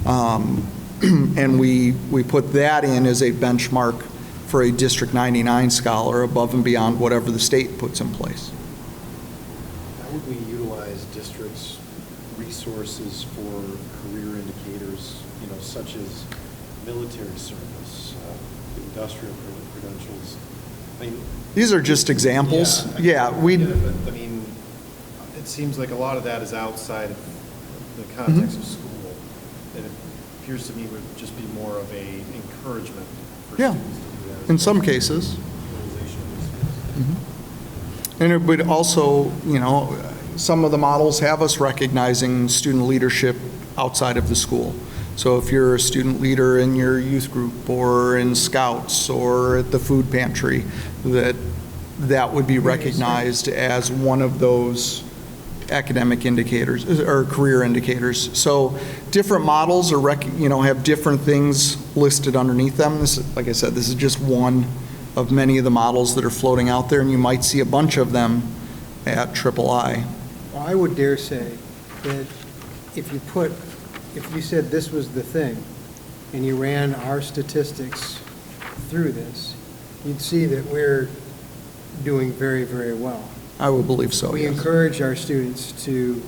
And we put that in as a benchmark for a District 99 scholar above and beyond whatever the state puts in place. How would we utilize districts' resources for career indicators, you know, such as military service, industrial credentials? I mean, These are just examples. Yeah, we. But I mean, it seems like a lot of that is outside of the context of school. And it appears to me would just be more of a encouragement for Yeah, students to do that. in some cases. And it would also, you know, some of the models have us recognizing student leadership outside of the school. So if you're a student leader in your youth group or in Scouts or at the food pantry, that would be recognized as one of those academic indicators or career indicators. So different models are, have different things listed underneath them. This, like I said, this is just one of many of the models that are floating out there, and you might see a bunch of them at III. Well, I would dare say that if you said this was the thing, and you ran our statistics through this, you'd see that we're doing very, very well. I would believe so, We yes. encourage our students to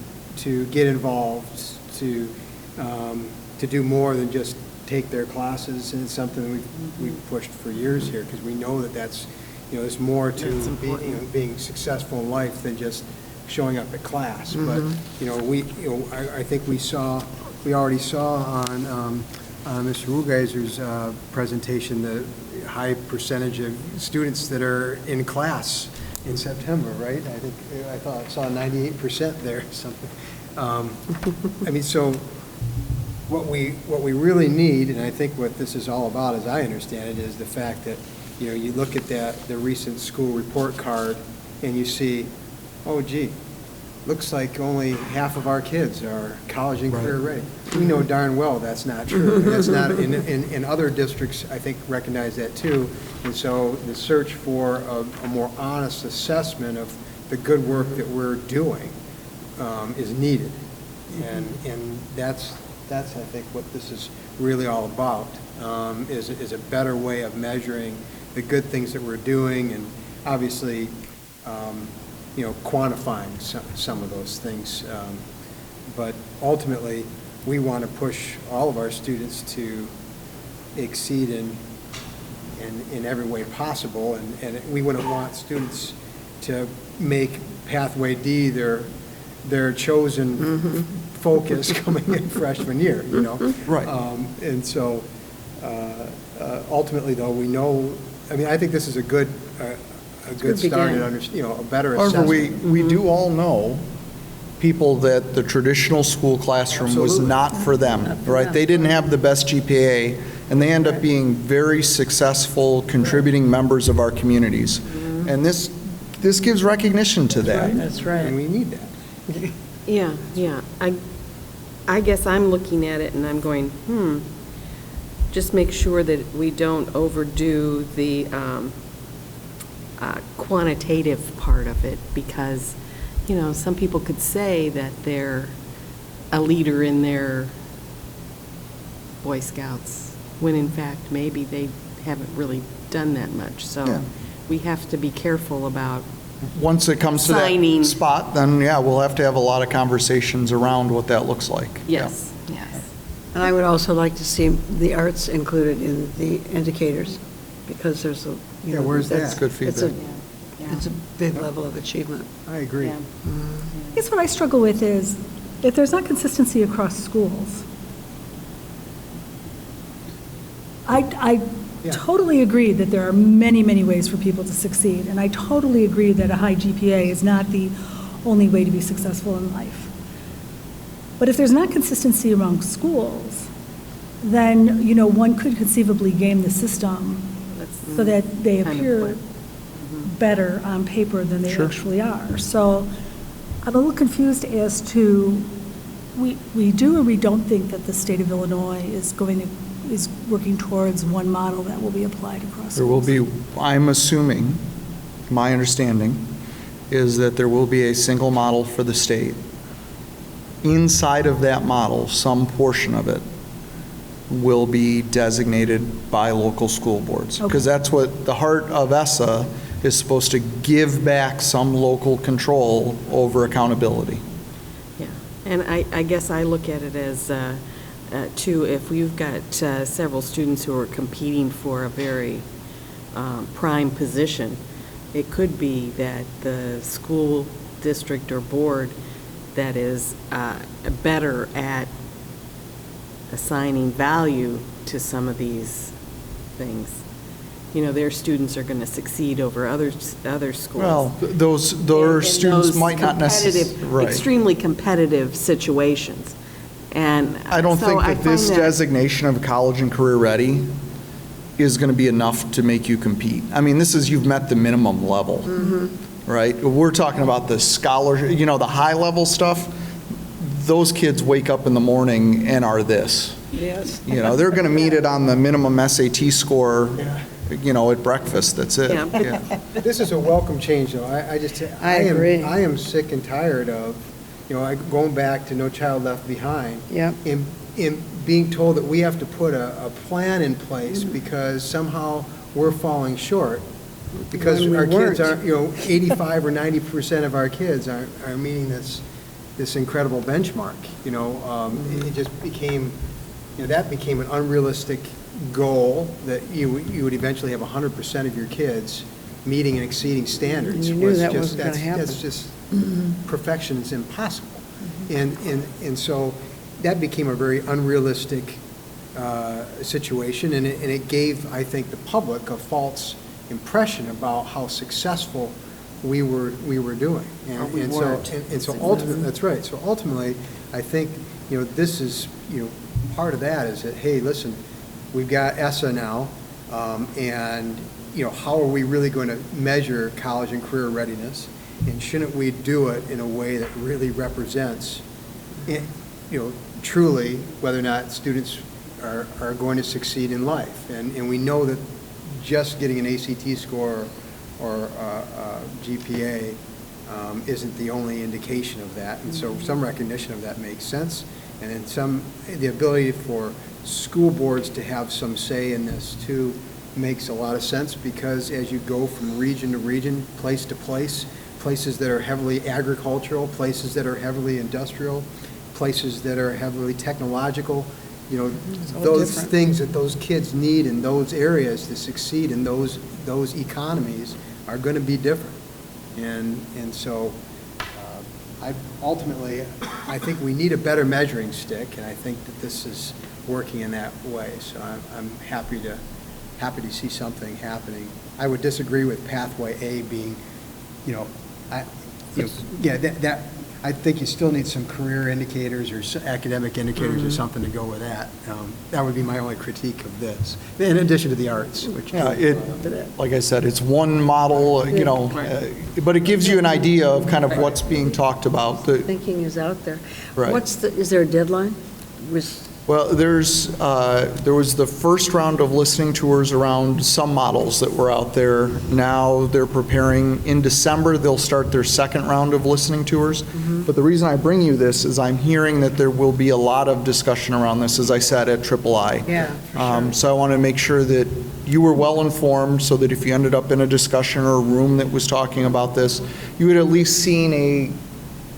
get involved, to do more than just take their classes, and it's something we've pushed for years here, because we know that that's, there's more to being successful in life than just showing up at class. But, I think we already saw on Mr. Rugeiser's presentation the high percentage of students that are in class in September, right? I thought I saw 98% there, something. So what we really need, and I think what this is all about, as I understand it, is the fact that, you look at the recent school report card and you see, oh gee, looks like only half of our kids are college and career ready. We know darn well that's not true. That's not, in other districts, I think, recognize that too. And so the search for a more honest assessment of the good work that we're doing is needed. And that's, I think, what this is really all about, is a better way of measuring the good things that we're doing, and obviously, quantifying some of those things. But ultimately, we want to push all of our students to exceed in every way possible, and we wouldn't want students to make Pathway D their chosen focus coming in freshman year, Right. And so, ultimately, though, we know, I think this is a good start at a better However, assessment. we do all know people that the traditional school classroom was Absolutely. not for them, right? They didn't have the best GPA, and they end up being very successful contributing members of our communities. And this gives recognition to that. That's right. And we need that. Yeah. I guess I'm looking at it and I'm going, just make sure that we don't overdo the quantitative part of it, because, you know, some people could say that they're a leader in their Boy Scouts, when in fact, maybe they haven't really done that much. Yeah. So we have to be careful about Once it comes to Signing. that spot, then, yeah, we'll have to have a lot of conversations around what that looks like. Yes, yes. And I would also like to see the arts included in the indicators, because there's a, you Yeah, know, where's that? That's good It's a, feedback. it's a big level of achievement. I agree. I guess what I struggle with is, if there's not consistency across schools, I Yeah. totally agree that there are many, many ways for people to succeed, and I totally agree that a high GPA is not the only way to be successful in life. But if there's not consistency among schools, then, you know, one could conceivably game the system so that they kind of appear what- better on paper than they Sure. actually are. So I'm a little confused as to, we do or we don't think that the state of Illinois is working towards one model that will be applied across There will schools. be, I'm assuming, my understanding is that there will be a single model for the state. Inside of that model, some portion of it will be designated by local school boards. Okay. Because that's what the heart of ESSA is supposed to give back, some local control over accountability. Yeah, and I guess I look at it as, too, if we've got several students who are competing for a very prime position, it could be that the school district or board that is better at assigning value to some of these things, you know, their students are going to succeed over other schools. Well, those In students those might not necessarily, competitive- right. Extremely competitive situations. And I don't so think I that this find that- designation of college and career ready is going to be enough to make you compete. I mean, this is, you've met the minimum level, right? We're talking about the scholarship, you know, the high-level stuff. Those kids wake up in the morning and are this. Yes. You know, they're going to meet it on the minimum SAT score, you know, at breakfast, that's it. Yeah. Yeah. This is a welcome change, though. I agree. I am sick and tired of, you know, going back to No Child Left Behind. Yep. In being told that we have to put a plan in place because somehow we're falling short. Because When we our kids weren't. aren't, you know, 85 or 90% of our kids are meeting this incredible benchmark, you know. It just became, you know, that became an unrealistic goal that you would eventually have 100% of your kids meeting and exceeding standards. You knew was that just- wasn't gonna happen. That's just, perfection is impossible. And so that became a very unrealistic situation, and it gave, I think, the public a false impression about how successful we were doing. Or we And weren't. so ultimately, that's right. So ultimately, I think, you know, this is, you know, part of that is that, hey, listen, we've got ESSA now, and, you know, how are we really going to measure college and career readiness? And shouldn't we do it in a way that really represents, you know, truly whether or not students are going to succeed in life? And we know that just getting an ACT score or GPA isn't the only indication of that. And so some recognition of that makes sense. And then the ability for school boards to have some say in this too makes a lot of sense, because as you go from region to region, place to place, places that are heavily agricultural, places that are heavily industrial, places that are heavily technological, you know, all those different. things that those kids need in those areas to succeed in those economies are going to be different. And so ultimately, I think we need a better measuring stick, and I think that this is working in that way. So I'm happy to see something happening. I would disagree with pathway A being, you know, that I think you still need some career indicators or academic indicators or something to go with that. That would be my only critique of this, in addition to the arts, which. Yeah, like I said, it's one model, you know, but it gives you an idea of kind of what's being talked about. Thinking is out there. Right. Is there a deadline? Well, there was the first round of listening tours around some models that were out there. Now they're preparing, in December, they'll start their second round of listening tours. But the reason I bring you this is I'm hearing that there will be a lot of discussion around this, as I said, at III. Yeah, for sure. So I want to make sure that you were well informed, so that if you ended up in a discussion or a room that was talking about this, you had at least seen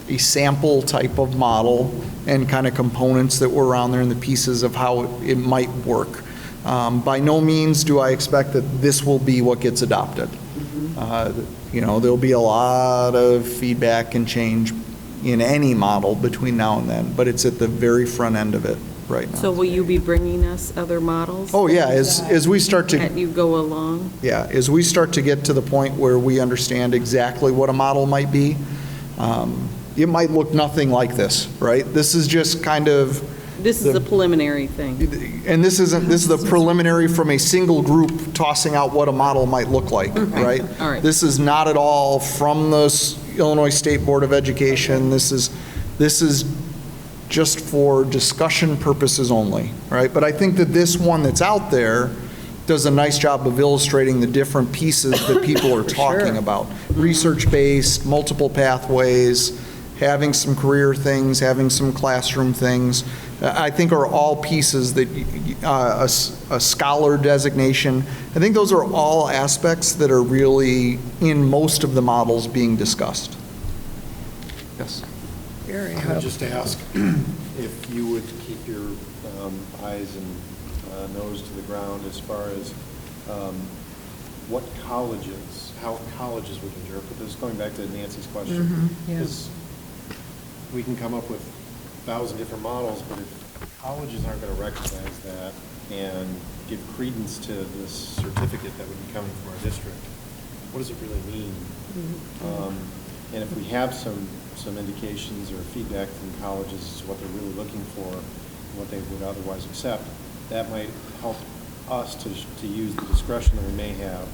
a sample type of model and kind of components that were around there and the pieces of how it might work. By no means do I expect that this will be what gets adopted. There'll be a lot of feedback and change in any model between now and then, but it's at the very front end of it right now. So will you be bringing us other models? Oh, yeah, as we start to... As you go along? Yeah, as we start to get to the point where we understand exactly what a model might be, it might look nothing like this, right? This is just kind of... This is a preliminary thing. And this is the preliminary from a single group tossing out what a model might look like, right? All right. This is not at all from the Illinois State Board of Education. This is just for discussion purposes only, right? But I think that this one that's out there does a nice job of illustrating the different pieces that people are talking about. Research-based, multiple pathways, having some career things, having some classroom things, I think are all pieces that, a scholar designation, I think those are all aspects that are really in most of the models being discussed. Yes? I would just ask if you would keep your eyes and nose to the ground as far as what colleges, how colleges would interpret this, going back to Nancy's question. Because we can come up with 1,000 different models, but if colleges aren't going to recognize that and give credence to this certificate that would be coming from our district, what does it really mean? And if we have some indications or feedback from colleges as to what they're really looking for, and what they would otherwise accept, that might help us to use the discretion that we may have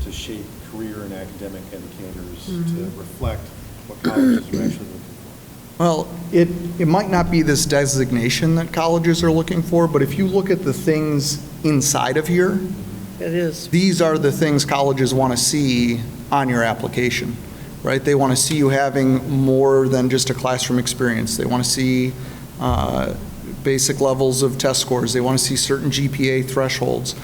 to shape career and academic indicators to reflect what colleges are actually looking for. Well, it might not be this designation that colleges are looking for, but if you look at the things inside of here, It is. these are the things colleges want to see on your application, right? They want to see you having more than just a classroom experience. They want to see basic levels of test scores. They want to see certain GPA thresholds.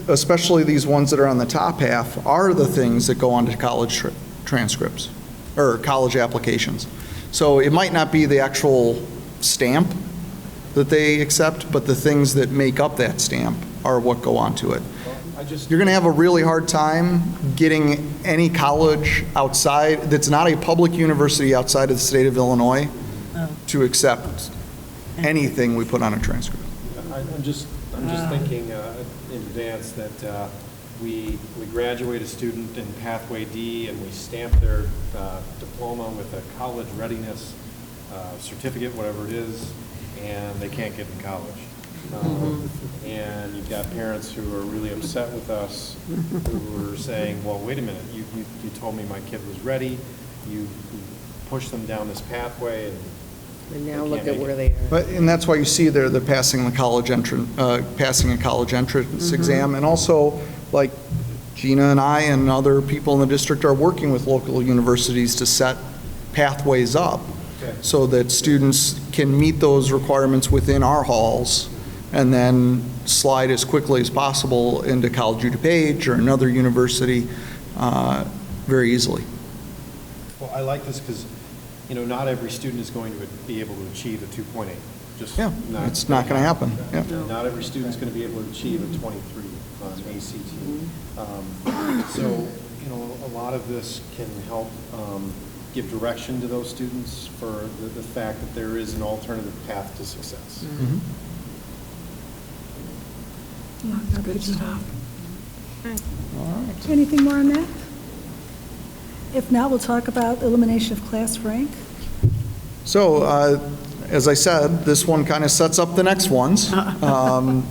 Especially these ones that are on the top half are the things that go onto college transcripts or college applications. So it might not be the actual stamp that they accept, but the things that make up that stamp are what go onto it. You're going to have a really hard time getting any college outside, that's not a public university outside of the state of Illinois, to accept anything we put on a transcript. I'm just thinking in advance that we graduate a student in Pathway D and we stamp their diploma with a college readiness certificate, whatever it is, and they can't get in college. And you've got parents who are really upset with us, who are saying, well, wait a minute, you told me my kid was ready, you pushed them down this pathway, And now they look can't at make where it. they are. And that's why you see there the passing a college entrance exam, and also like Gina and I and other people in the district are working with local universities to set pathways up so that students can meet those requirements within our halls and then slide as quickly as possible into College U DuPage or another university very easily. Well, I like this because, not every student is going to be able to achieve a 2.8. Just Yeah, it's not going to happen. Yeah. Not every student's going to be able to achieve a 23 on ACT. So, a lot of this can help give direction to those students for the fact that there is an alternative path to success. Good stuff. Anything more on that? If not, we'll talk about elimination of class rank. So, as I said, this one kind of sets up the next ones. I'm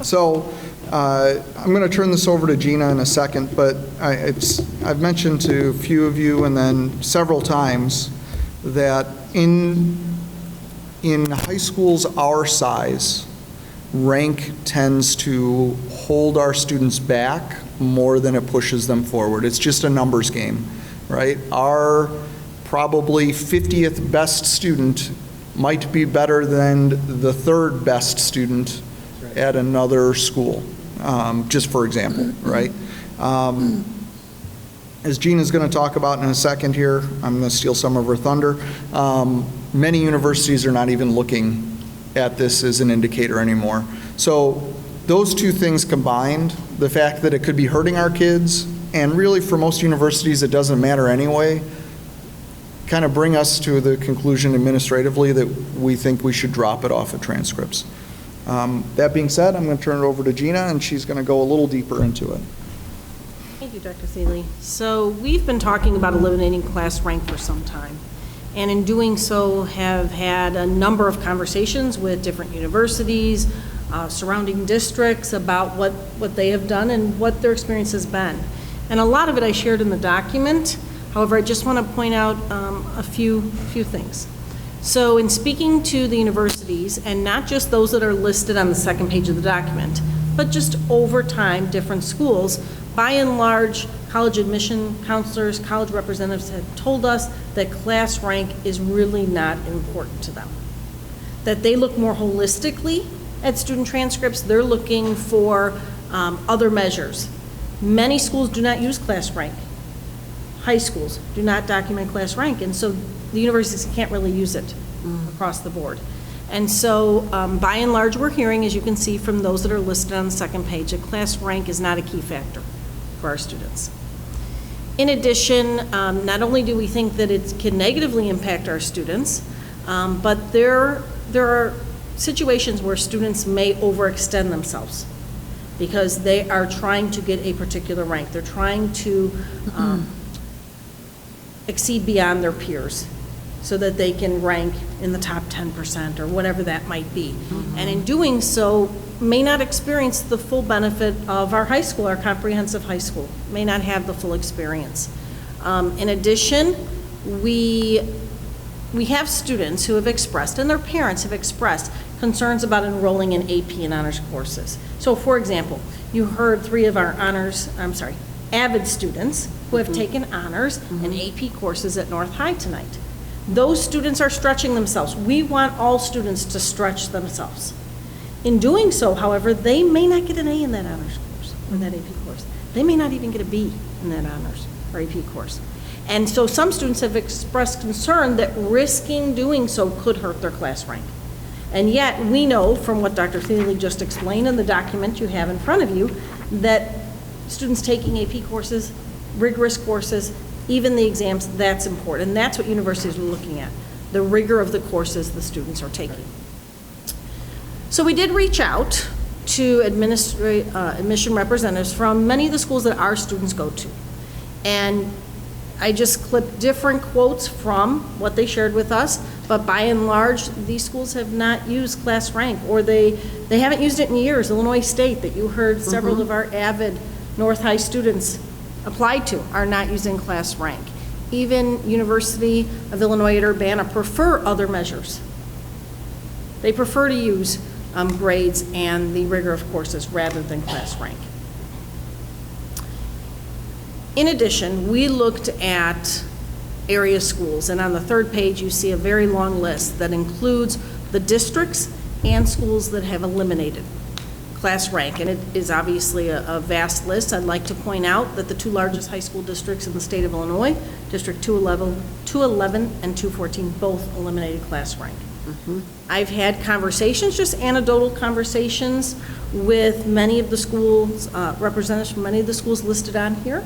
going to turn this over to Gina in a second, but I've mentioned to a few of you and then several times that in in high schools our size, rank tends to hold our students back more than it pushes them forward. It's just a numbers game, right? Our probably 50th best student might be better than the third best student at another school, just for example, right? As Gina's going to talk about in a second here, I'm going to steal some of her thunder. Many universities are not even looking at this as an indicator anymore. So those two things combined, the fact that it could be hurting our kids, and really for most universities it doesn't matter anyway, kind of bring us to the conclusion administratively that we think we should drop it off of transcripts. That being said, I'm going to turn it over to Gina, and she's going to go a little deeper into it. Thank you, Dr. Thiele. So we've been talking about eliminating class rank for some time, and in doing so have had a number of conversations with different universities, surrounding districts about what they have done and what their experience has been. And a lot of it I shared in the document. However, I just want to point out a few things. So in speaking to the universities, and not just those that are listed on the second page of the document, but just over time, different schools, by and large, college admission counselors, college representatives have told us that class rank is really not important to them. That they look more holistically at student transcripts. They're looking for other measures. Many schools do not use class rank. High schools do not document class rank, and so the universities can't really use it across the board. And so by and large, we're hearing, as you can see from those that are listed on the second page, that class rank is not a key factor for our students. In addition, not only do we think that it can negatively impact our students, but there are situations where students may overextend themselves because they are trying to get a particular rank. They're trying to exceed beyond their peers so that they can rank in the top 10% or whatever that might be. And in doing so, may not experience the full benefit of our high school, our comprehensive high school, may not have the full experience. In addition, we have students who have expressed, and their parents have expressed, concerns about enrolling in AP and honors courses. So for example, you heard 3 of our AVID students who have taken honors and AP courses at North High tonight. Those students are stretching themselves. We want all students to stretch themselves. In doing so, however, they may not get an A in that honors course or that AP course. They may not even get a B in that honors or AP course. And so some students have expressed concern that risking doing so could hurt their class rank. And yet we know from what Dr. Thiele just explained in the document you have in front of you that students taking AP courses, rigorous courses, even the exams, that's important. And that's what universities are looking at, the rigor of the courses the students are taking. So we did reach out to admission representatives from many of the schools that our students go to. And I just clipped different quotes from what they shared with us, but by and large, these schools have not used class rank, or they haven't used it in years. Illinois State, that you heard several of our AVID North High students applied to, are not using class rank. Even University of Illinois at Urbana prefer other measures. They prefer to use grades and the rigor of courses rather than class rank. In addition, we looked at area schools, and on the third page you see a very long list that includes the districts and schools that have eliminated class rank, and it is obviously a vast list. I'd like to point out that the 2 largest high school districts in the state of Illinois, District 211 and 214, both eliminated class rank. I've had conversations, just anecdotal conversations, with many of the schools, representatives from many of the schools listed on here,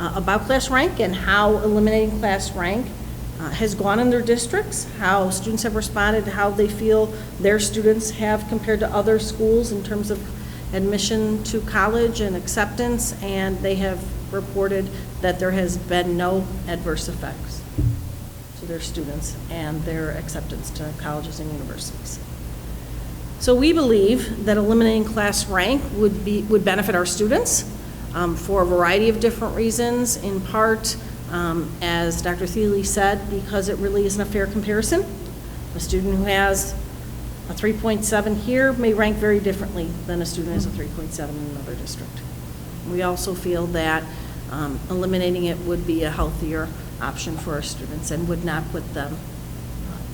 about class rank and how eliminating class rank has gone in their districts, how students have responded, how they feel their students have compared to other schools in terms of admission to college and acceptance, and they have reported that there has been no adverse effects to their students and their acceptance to colleges and universities. So we believe that eliminating class rank would benefit our students for a variety of different reasons, in part, as Dr. Thiele said, because it really isn't a fair comparison A student who has a 3.7 here may rank very differently than a student who has a 3.7 in another district. We also feel that eliminating it would be a healthier option for our students and would not put them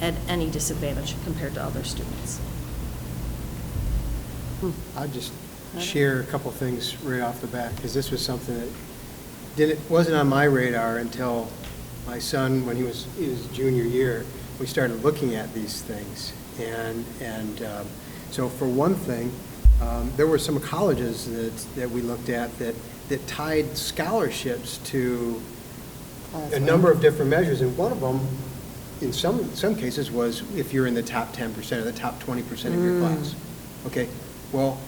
at any disadvantage compared to other students. I'll just share a couple things right off the bat, because this was something that wasn't on my radar until my son, when he was his junior year, we started looking at these things. So for one thing, there were some colleges that we looked at that tied scholarships to a number of different measures, and one of them, in some cases, was if you're in the top 10% or the top 20% of your class. Okay, well,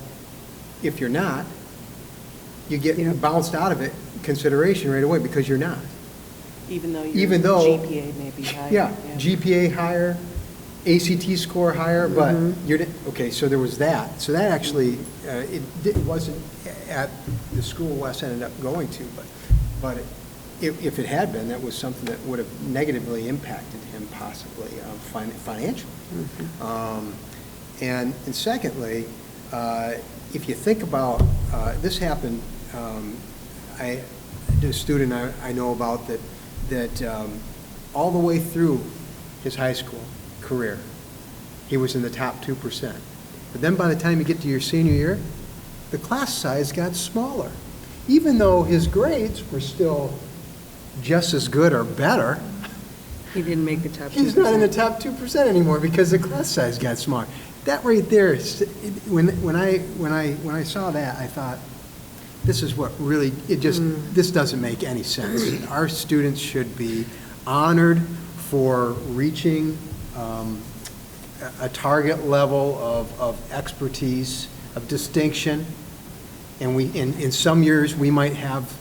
if you're not, you get bounced out of it, consideration right away, because you're not. Even though your GPA may be higher. Yeah, GPA higher, ACT score higher, but you're, okay, so there was that. So that actually, it wasn't at the school Wes ended up going to, but if it had been, that was something that would have negatively impacted him possibly financially. And secondly, if you think about, this happened, a student I know about that all the way through his high school career, he was in the top 2%. But then by the time you get to your senior year, the class size got smaller. Even though his grades were still just as good or better, He didn't make the top 2%. he's not in the top 2% anymore because the class size got smaller. That right there, when I saw that, I thought, this is what really, this doesn't make any sense. Our students should be honored for reaching a target level of expertise, of distinction, and in some years, we might have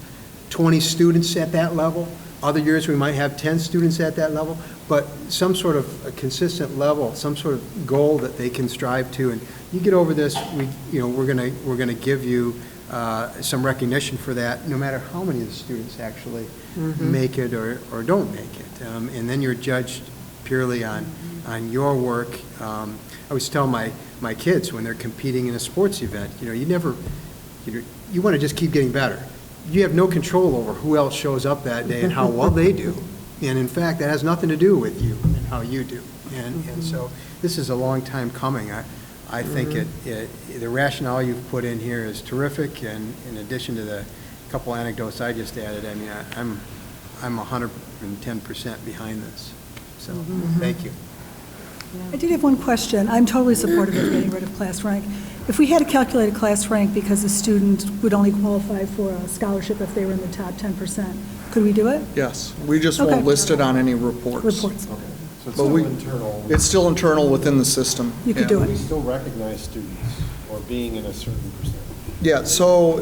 20 students at that level. Other years, we might have 10 students at that level, but some sort of a consistent level, some sort of goal that they can strive to. And you get over this, we're gonna give you some recognition for that, no matter how many of the students actually make it or don't make it. And then you're judged purely on your work. I always tell my kids when they're competing in a sports event, you want to just keep getting better. You have no control over who else shows up that day and how well they do. And in fact, that has nothing to do with you and how you do. And so this is a long time coming. I think the rationale you've put in here is terrific. And in addition to the couple anecdotes I just added, I mean, I'm 110% behind this. So thank you. I did have one question. I'm totally supportive of getting rid of class rank. If we had to calculate a class rank because a student would only qualify for a scholarship if they were in the top 10%, could we do it? Yes, we just won't list it on any reports. Reports. Okay, so it's But still internal. It's still internal within the system. You could do it. We still recognize students for being in a certain percentage. Yeah, so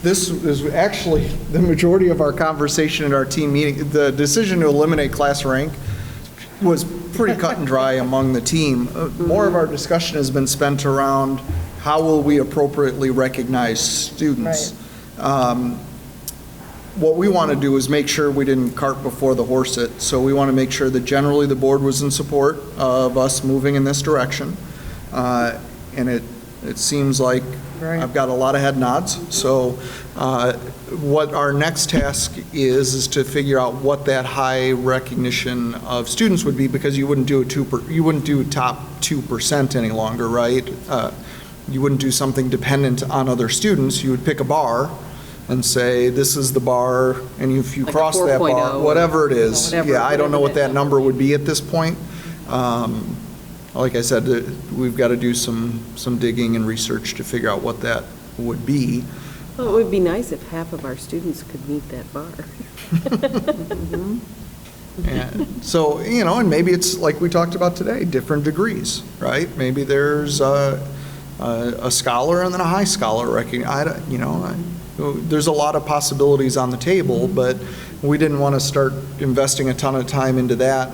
this is actually the majority of our conversation at our team meeting. The decision to eliminate class rank was pretty cut and dry among the team. More of our discussion has been spent around how will we appropriately recognize students. What we want to do is make sure we didn't cart before the horse it. So we want to make sure that generally the board was in support of us moving in this direction. And it seems like I've got a lot of head nods. So what our next task is to figure out what that high recognition of students would be, because you wouldn't do top 2% any longer, right? You wouldn't do something dependent on other students. You would pick a bar and say, this is the bar, and if you Like a cross that bar, 4.0 whatever it is. whatever- I don't know what whatever that number would be at this point. Like I said, we've got to do some digging and research to figure out what that would be. Well, it would be nice if half of our students could meet that bar. And so, and maybe it's like we talked about today, different degrees, right? Maybe there's a scholar and then a high scholar there's a lot of possibilities on the table, but we didn't want to start investing a ton of time into that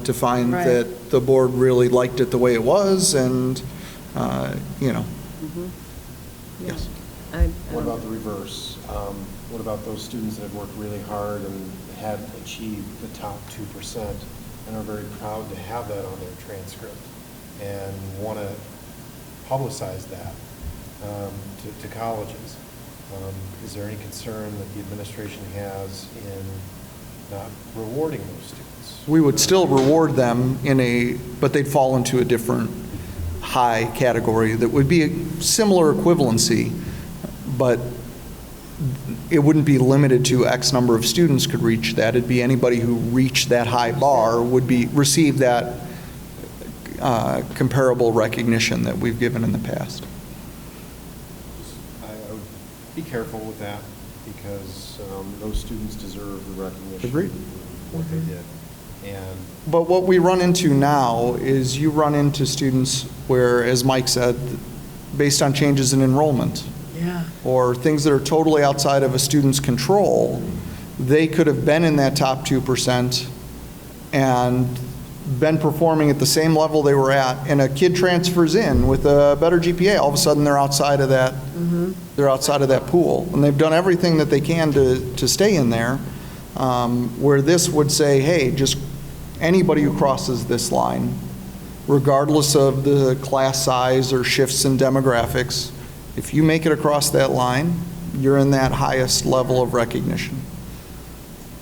to find that the board really liked it the way it was, and, Yes. What about the reverse? What about those students that have worked really hard and have achieved the top 2%, and are very proud to have that on their transcript and want to publicize that to colleges. Is there any concern that the administration has in not rewarding those students? We would still reward them but they'd fall into a different high category that would be a similar equivalency, but it wouldn't be limited to X number of students could reach that. It'd be anybody who reached that high bar would receive that comparable recognition that we've given in the past. I would be careful with that because those students deserve the recognition Agreed. for what they did. And But what we run into now is you run into students where, as Mike said, based on changes in enrollment, Yeah. or things that are totally outside of a student's control, they could have been in that top 2% and been performing at the same level they were at, and a kid transfers in with a better GPA. All of a sudden, they're outside of that. They're outside of that pool, and they've done everything that they can to stay in there. Where this would say, hey, just anybody who crosses this line, regardless of the class size or shifts in demographics, if you make it across that line, you're in that highest level of recognition.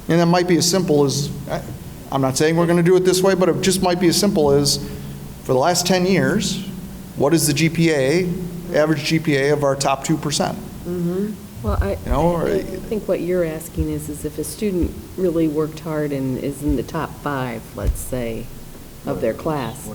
And that might be as simple as, I'm not saying we're going to do it this way, but it just might be as simple as, for the last 10 years, what is the GPA, average GPA of our top 2%? Well, I or- think what you're asking is if a student really worked hard and is in the top 5, let's say, of their class,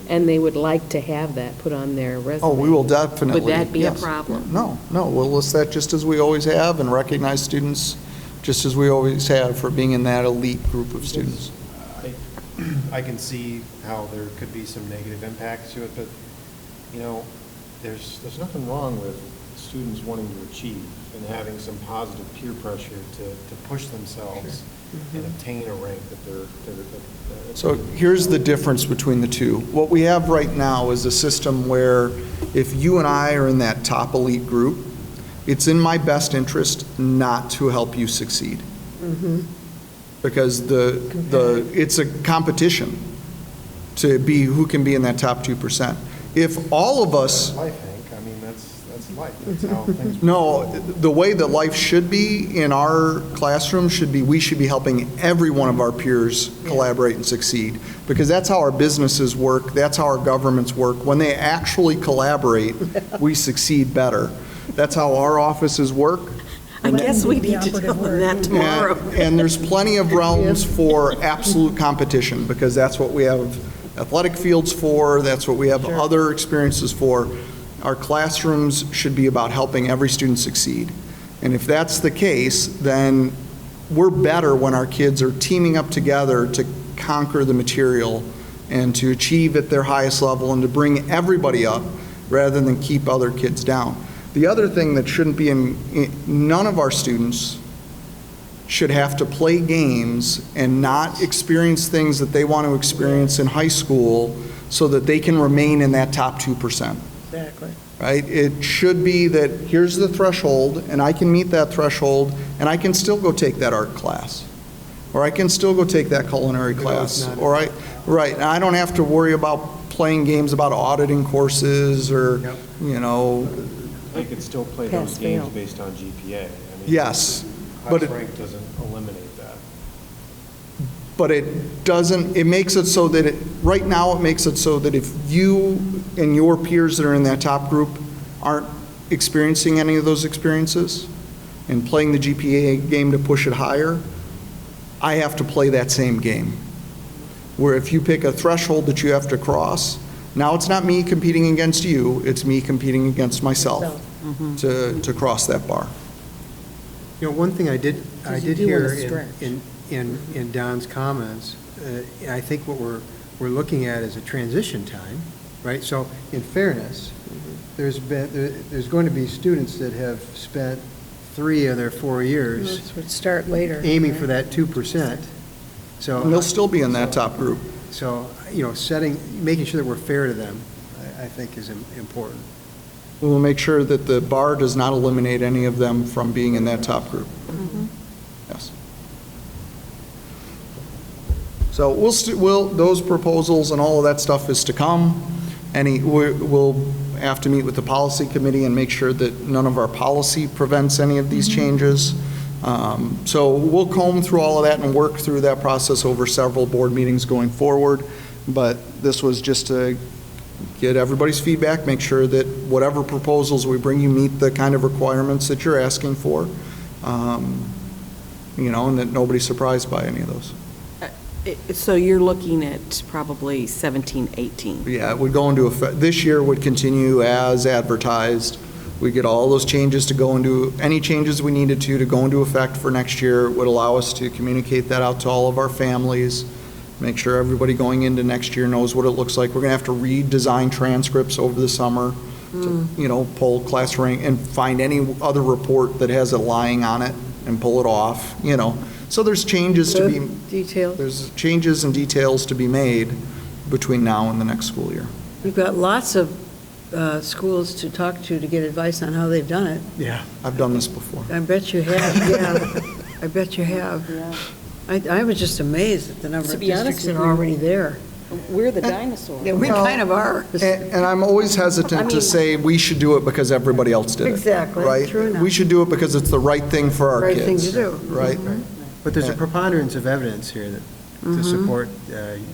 and they would like to have that put on their resume. Oh, we will definitely. Would that be a yes. problem? No, we'll list that just as we always have and recognize students just as we always have for being in that elite group of students. I can see how there could be some negative impacts to it, but, there's nothing wrong with students wanting to achieve and having some positive peer pressure to push themselves and obtain a rank that they're So here's the difference between the two. What we have right now is a system where if you and I are in that top elite group, it's in my best interest not to help you succeed. Because it's a competition to be who can be in that top 2%. If all of us... life, Hank. I mean, that's life. That's how things work. No, the way that life should be in our classroom should be, we should be helping every one of our peers collaborate and succeed. Because that's how our businesses work, that's how our governments work. When they actually collaborate, we succeed better. That's how our offices work. I guess we need to tell them that tomorrow. And there's plenty of realms for absolute competition, because that's what we have athletic fields for, that's what we have other experiences for. Our classrooms should be about helping every student succeed. And if that's the case, then we're better when our kids are teaming up together to conquer the material and to achieve at their highest level and to bring everybody up rather than keep other kids down. The other thing that shouldn't be none of our students should have to play games and not experience things that they want to experience in high school so that they can remain in that top 2%. Exactly. Right? It should be that here's the threshold, and I can meet that threshold, and I can still go take that art class, or I can still go take that culinary class, or right, and I don't have to worry about playing games about auditing courses or, They could still play those games based on GPA. I mean, yes, class rank doesn't eliminate that. but it doesn't, it makes it so that right now it makes it so that if you and your peers that are in that top group aren't experiencing any of those experiences and playing the GPA game to push it higher, I have to play that same game. Where if you pick a threshold that you have to cross, now it's not me competing against you, it's me competing against myself to cross that bar. One thing I did you do hear wanna stretch. in Don's comments, I think what we're looking at is a transition time, right? So in fairness, there's going to be students that have spent 3 of their 4 years Would start later. aiming for that 2%. So And they'll still be in that top group. So, making sure that we're fair to them, I think is important. We will make sure that the bar does not eliminate any of them from being in that top group. Yes. So those proposals and all of that stuff is to come. We'll have to meet with the policy committee and make sure that none of our policy prevents any of these changes. So we'll comb through all of that and work through that process over several board meetings going forward. But this was just to get everybody's feedback, make sure that whatever proposals we bring you meet the kind of requirements that you're asking for, and that nobody's surprised by any of those. So you're looking at probably 17, 18? Yeah, it would go into effect, this year would continue as advertised. We get all those changes to go into, any changes we needed to go into effect for next year. It would allow us to communicate that out to all of our families, make sure everybody going into next year knows what it looks like. We're going to have to redesign transcripts over the summer to, pull class rank and find any other report that has it lying on it and pull it off, So there's changes to be, there's changes and details to be made between now and the next school year. You've got lots of schools to talk to get advice on how they've done it. Yeah, I've done this before. I bet you have, yeah. I bet you have. Yeah. I was just amazed at the number of districts that are already there. We're the dinosaurs. Yeah, we kind of are. And I'm always hesitant to say we should do it because everybody else did it. Exactly, right? true enough. We should do it because it's the right thing for our Right kids. thing to do. Right? But there's a preponderance of evidence here that, to support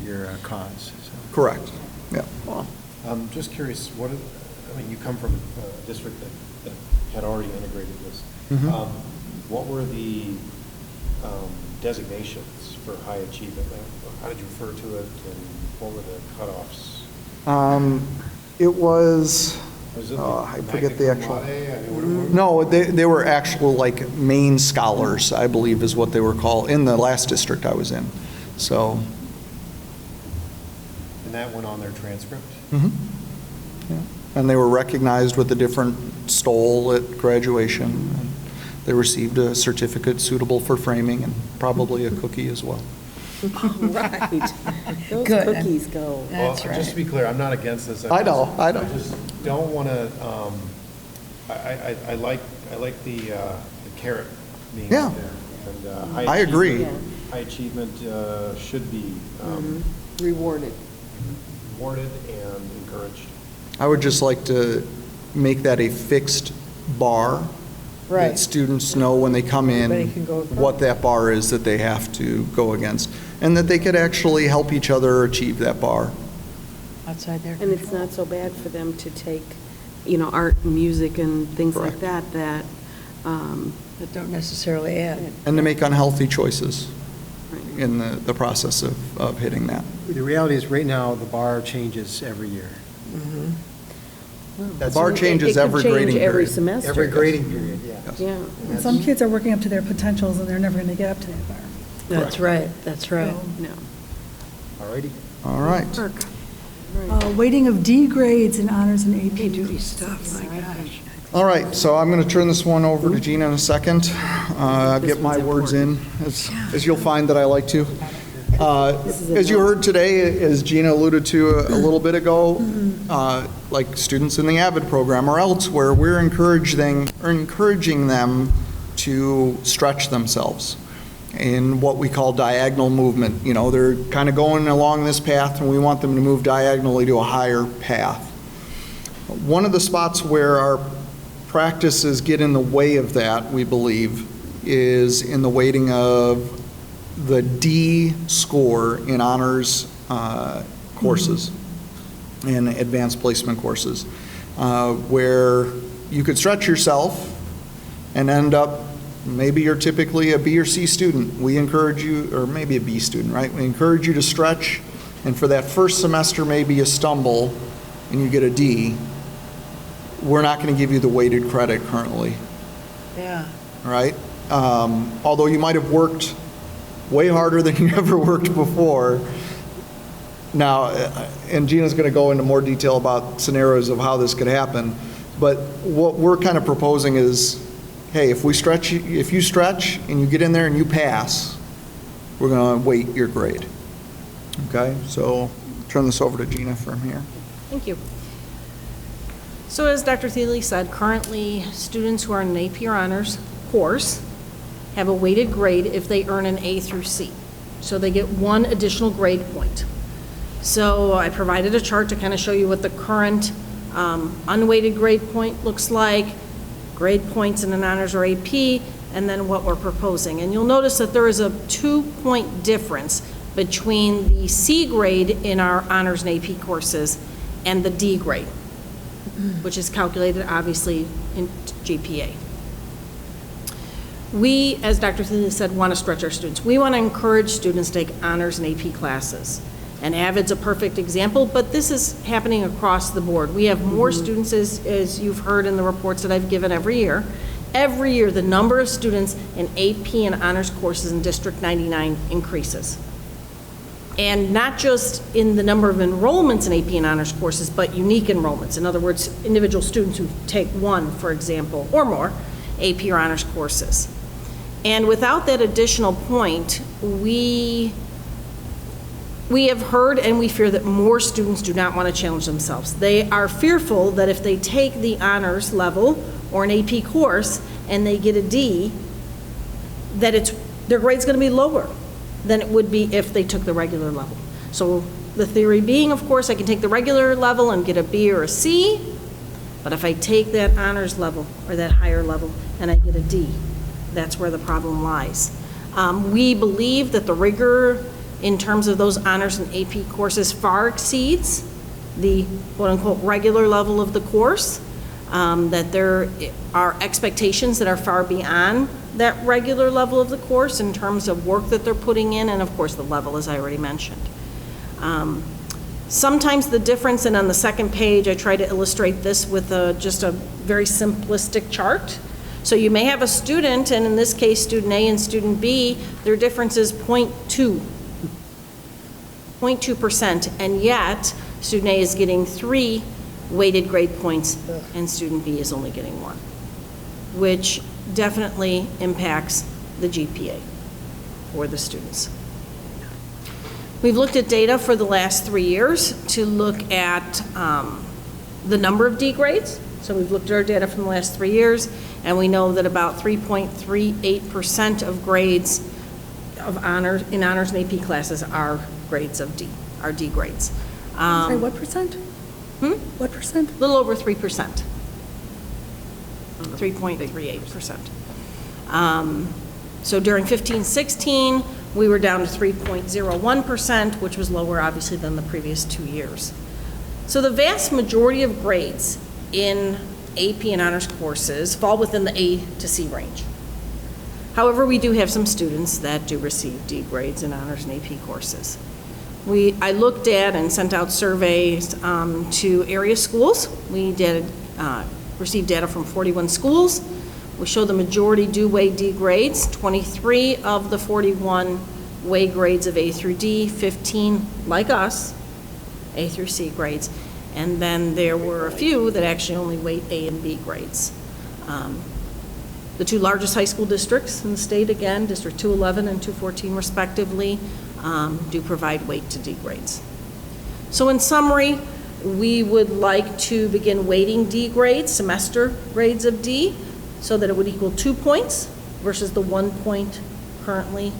your cause. So. Correct. Yeah. Well, I'm just curious, you come from a district that had already integrated this. What were the designations for high achievement? How did you refer to it, and what were the cutoffs? It was, I forget the actual. No, they were actual Maine scholars, I believe is what they were called in the last district I was in. So. And that went on their transcript? Yeah. And they were recognized with a different stole at graduation. And they received a certificate suitable for framing and probably a cookie as well. Right. Those Good. cookies go. That's Well, right. just to be clear, I'm not against this. I know. I just don't want to, I like the carrot being Yeah. out there. And high I agree. achievement- High achievement should be Rewarded. rewarded and encouraged. I would just like to make that a fixed bar. Right. That students know when they come in Everybody can go across. what that bar is that they have to go against. And that they could actually help each other achieve that bar. Outside there. And it's not so bad for them to take, art, music, and things like that, that don't necessarily add. And to make unhealthy choices in the process of hitting that. The reality is, right now, the bar changes every year. The bar changes every grading every period. semester. Every grading period, yeah. Yeah. And some kids are working up to their potentials, and they're never going to get up to that bar. That's right, that's right. So, No. All righty. All right. weighting of D grades in honors and AP. Duty stuff, my gosh. All right, so I'm going to turn this one over to Gina in a second. Get my words in, as you'll find that I like to. As you heard today, as Gina alluded to a little bit ago, like students in the AVID program or elsewhere, we're encouraging them to stretch themselves in what we call diagonal movement. You know, they're kind of going along this path, and we want them to move diagonally to a higher path. One of the spots where our practices get in the way of that, we believe, is in the weighting of the D score in honors courses and advanced placement courses, where you could stretch yourself and end up, maybe you're typically a B or C student. We encourage you, or maybe a B student, right? We encourage you to stretch, and for that first semester, maybe you stumble and you get a D. We're not going to give you the weighted credit currently. Yeah. Right? Although you might have worked way harder than you ever worked before. Now, and Gina's going to go into more detail about scenarios of how this could happen, but what we're kind of proposing is, hey, if you stretch and you get in there and you pass, we're going to weight your grade. Okay? So turn this over to Gina from here. Thank you. So as Dr. Thiele said, currently students who are in an AP or honors course have a weighted grade if they earn an A through C. So they get 1 additional grade point. So I provided a chart to kind of show you what the current unweighted grade point looks like, grade points in an honors or AP, and then what we're proposing. And you'll notice that there is a 2-point difference between the C grade in our honors and AP courses and the D grade, which is calculated obviously in GPA. We, as Dr. Thiele said, want to stretch our students. We want to encourage students to take honors and AP classes. And AVID's a perfect example, but this is happening across the board. We have more students, as you've heard in the reports that I've given every year. Every year, the number of students in AP and honors courses in District 99 increases. And not just in the number of enrollments in AP and honors courses, but unique enrollments. In other words, individual students who take 1, for example, or more AP or honors courses. And without that additional point, we have heard and we fear that more students do not want to challenge themselves. They are fearful that if they take the honors level or an AP course and they get a D, that their grade's going to be lower than it would be if they took the regular level. So the theory being, of course, I can take the regular level and get a B or a C, but if I take that honors level or that higher level and I get a D, that's where the problem lies. We believe that the rigor in terms of those honors and AP courses far exceeds the quote-unquote regular level of the course, that there are expectations that are far beyond that regular level of the course in terms of work that they're putting in, and of course the level, as I already mentioned. Sometimes the difference, and on the second page I try to illustrate this with just a very simplistic chart. So you may have a student, and in this case student A and student B, their difference is 0.2%, and yet student A is getting 3 weighted grade points and student B is only getting 1, which definitely impacts the GPA for the students. We've looked at data for the last 3 years to look at the number of D grades. So we've looked at our data from the last 3 years, and we know that about 3.38% of grades of honors in honors and AP classes are grades of D, are D grades. Sorry, what percent? What percent? A little over 3%. 3.38%. So during 15-16, we were down to 3.01%, which was lower, obviously, than the previous 2 years. So the vast majority of grades in AP and honors courses fall within the A to C range. However, we do have some students that do receive D grades in honors and AP courses. I looked at and sent out surveys to area schools. We received data from 41 schools. We show the majority do weigh D grades. 23 of the 41 weigh grades of A through D, 15, like us, A through C grades. And then there were a few that actually only weight A and B grades. The 2 largest high school districts in the state, again, District 211 and 214 respectively, do provide weight to D grades. So in summary, we would like to begin weighting D grades, semester grades of D, so that it would equal 2 points versus the 1 point currently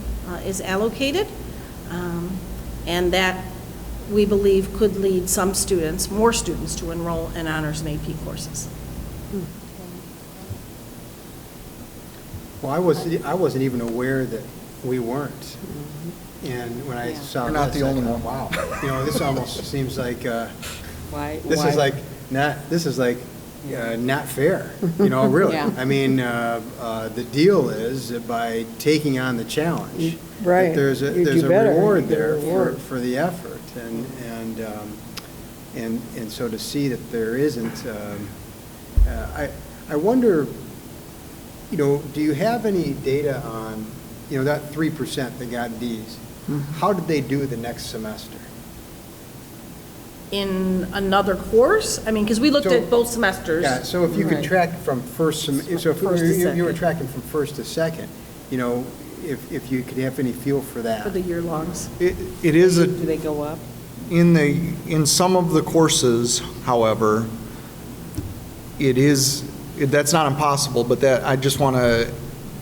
is allocated. And that, we believe, could lead some students, more students, to enroll in honors and AP courses. Well, I wasn't even aware that we weren't. And when I saw You're not this, the I only thought, one. wow, this almost seems like, Why? this is like not fair, really. Yeah. I mean, the deal is that by taking on the challenge, Right. that there's a better. reward You get a there reward. for the effort, and so to see that there isn't, I wonder, do you have any data on, that 3% that got Ds? How did they do the next semester? In another course? I mean, because we looked at both semesters. Yeah, so if you could Right. track from so if First to you were second. tracking from first to second, if you could have any feel for that. For the year-longs. It is Do they go up? in some of the courses, however, that's not impossible, but that I just want to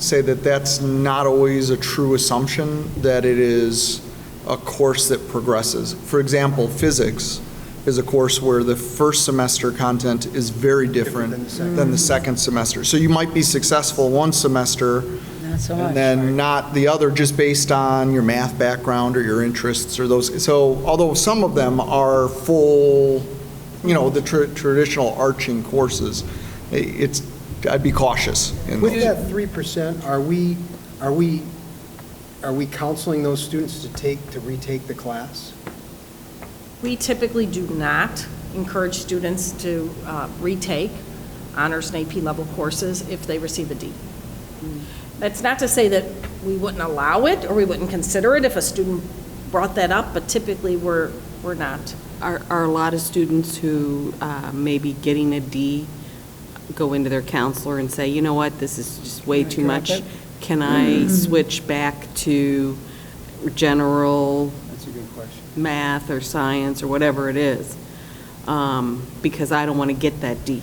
say that that's not always a true assumption, that it is a course that progresses. For example, physics is a course where the first semester content is very different than the second semester. So you might be successful one semester Not so much. and then not the other, just based on your math background or your interests or those. So although some of them are full, the traditional arching courses, I'd be cautious in With those. that 3%, are we counseling those students to retake the class? We typically do not encourage students to retake honors and AP level courses if they receive a D. That's not to say that we wouldn't allow it or we wouldn't consider it if a student brought that up, but typically we're not. Are a lot of students who may be getting a D go into their counselor and say, you know what, this is just way too much? Can I switch back to general That's a good question. math or science or whatever it is, because I don't want to get that D?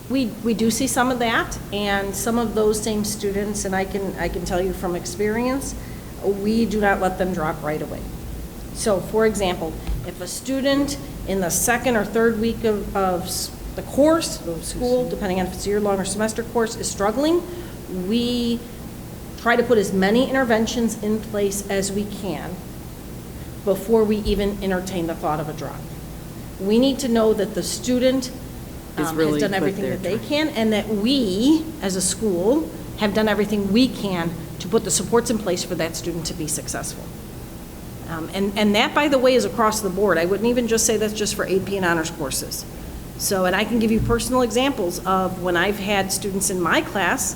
We do see some of that, and some of those same students, and I can tell you from experience, we do not let them drop right away. So, for example, if a student in the second or third week of the course, of school, depending on if it's a year-long or semester course, is struggling, we try to put as many interventions in place as we can before we even entertain the thought of a drop. We need to know that the student has really done put everything their that they can, and that we, as a school, have done everything we can to put the supports in place for that student to be successful. And that, by the way, is across the board. I wouldn't even just say that's just for AP and honors courses. So, and I can give you personal examples of when I've had students in my class,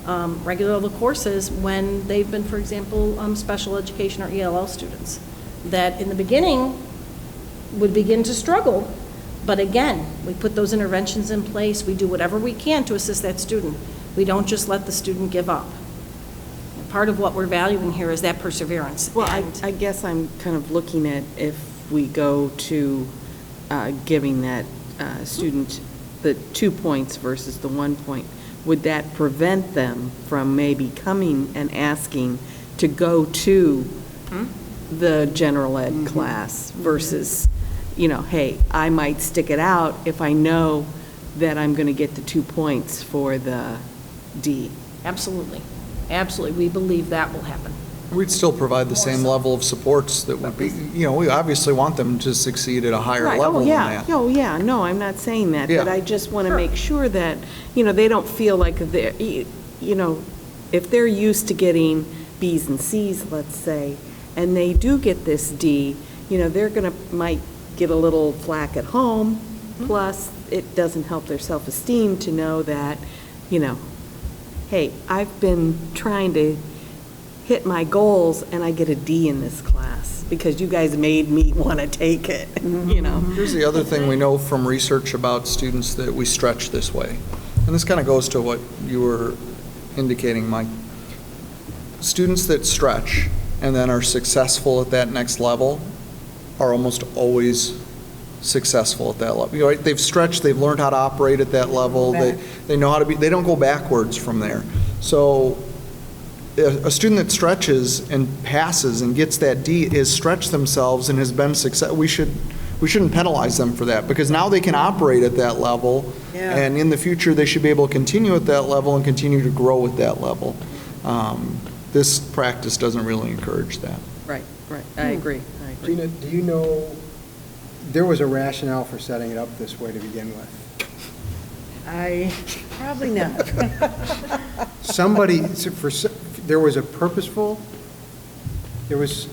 regular level courses, when they've been, for example, special education or ELL students, that in the beginning would begin to struggle. But again, we put those interventions in place. We do whatever we can to assist that student. We don't just let the student give up. Part of what we're valuing here is that perseverance. Well, I guess I'm kind of looking at if we go to giving that student the 2 points versus the 1 point, would that prevent them from maybe coming and asking to go to the general ed class versus, hey, I might stick it out if I know that I'm going to get the 2 points for the D? Absolutely. Absolutely. We believe that will happen. We'd still provide the same level of supports that would be, we obviously want them to succeed at a higher Right. level than yeah. that. Oh, yeah, no, I'm not saying that, Yeah. but I just want to make sure that, they don't feel like they're, if they're used to getting B's and C's, let's say, and they do get this D, they're might get a little flack at home, plus it doesn't help their self-esteem to know that, hey, I've been trying to hit my goals and I get a D in this class because you guys made me want to take it, Here's the other thing we know from research about students that we stretch this way. And this kind of goes to what you were indicating, Mike. Students that stretch and then are successful at that next level are almost always successful at that level. Right? They've stretched, they've learned how to operate at that level, they know how to be, they don't go backwards from there. So a student that stretches and passes and gets that D has stretched themselves and has been successful. We shouldn't penalize them for that, because now they can operate at that level, and in the future they should be able to continue at that level and continue to grow at that level. This practice doesn't really encourage that. Right, I agree. Gina, do you know, there was a rationale for setting it up this way to begin with? Probably not. There was a purposeful, it was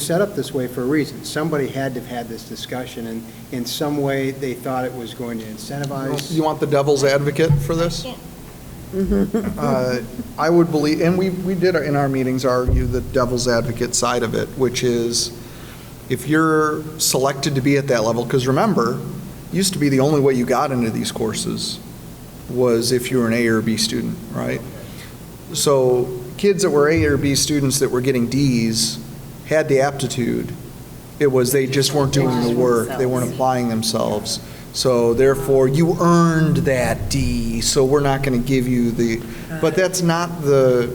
set up this way for a reason. Somebody had to have had this discussion, and in some way, they thought it was going to incentivize. You want the devil's advocate for this? I would believe, and we did in our meetings argue the devil's advocate side of it, which is if you're selected to be at that level, because remember, used to be the only way you got into these courses was if you were an A or B student, right? So kids that were A or B students that were getting Ds had the aptitude. It was they just weren't doing the work. They weren't applying themselves. So therefore, you earned that D, so we're not going to give you the, but that's not the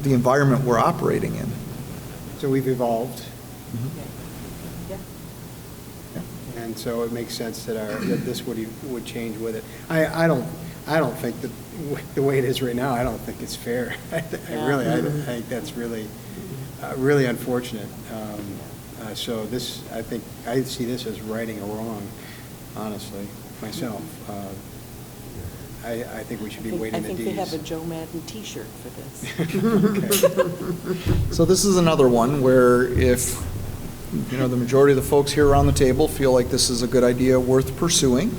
environment we're operating in. So we've evolved. Yeah. And so it makes sense that that this would change with it. I don't think that the way it is right now, I don't think it's fair. I think that's really unfortunate. So this, I see this as righting a wrong, honestly, myself. I think we should be waiting the Ds. I think they have a Joe Madden T-shirt for this. So this is another one where if, the majority of the folks here around the table feel like this is a good idea worth pursuing,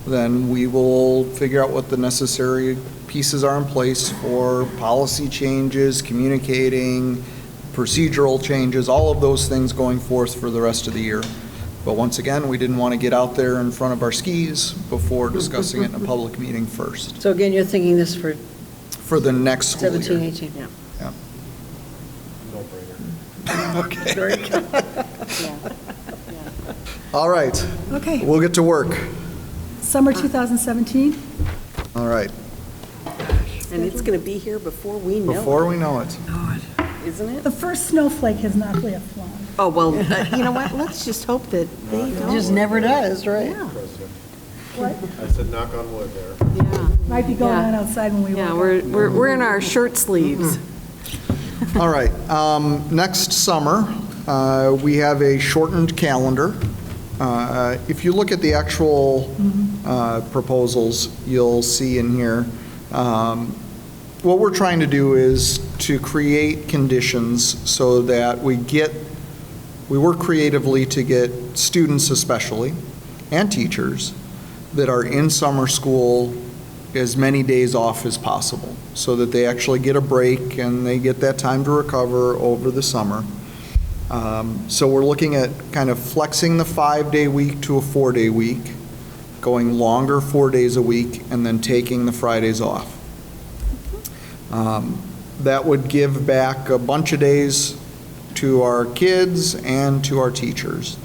then we will figure out what the necessary pieces are in place for policy changes, communicating, procedural changes, all of those things going forth for the rest of the year. But once again, we didn't want to get out there in front of our skis before discussing it in a public meeting first. So again, you're thinking this for the next school year. 17, 18? Yeah. Yeah. No-brainer. Okay. Very good. All right. Okay. We'll get to work. Summer 2017? All right. And it's going to be here before we know it. Before we know it. Isn't it? The first snowflake has not yet flown. Oh, well, you know what? Let's just hope that they It don't. just never does, right? Yeah. What? I said knock on wood there. Yeah. Might be going on outside when we Yeah, walk out. we're in our shirt sleeves. All right. Next summer, we have a shortened calendar. If you look at the actual proposals, you'll see in here, what we're trying to do is to create conditions so that we work creatively to get students especially, and teachers, that are in summer school as many days off as possible, so that they actually get a break and they get that time to recover over the summer. So we're looking at kind of flexing the 5-day week to a 4-day week, going longer 4 days a week, and then taking the Fridays off. That would give back a bunch of days to our kids and to our teachers.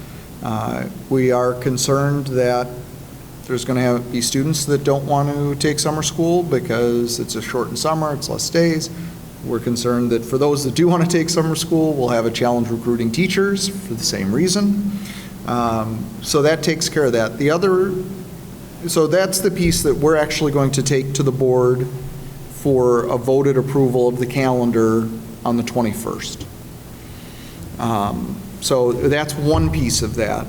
We are concerned that there's going to be students that don't want to take summer school because it's a shortened summer, it's less days. We're concerned that for those that do want to take summer school, we'll have a challenge recruiting teachers for the same reason. So that takes care of that. So that's the piece that we're actually going to take to the board for a voted approval of the calendar on the 21st. So that's one piece of that.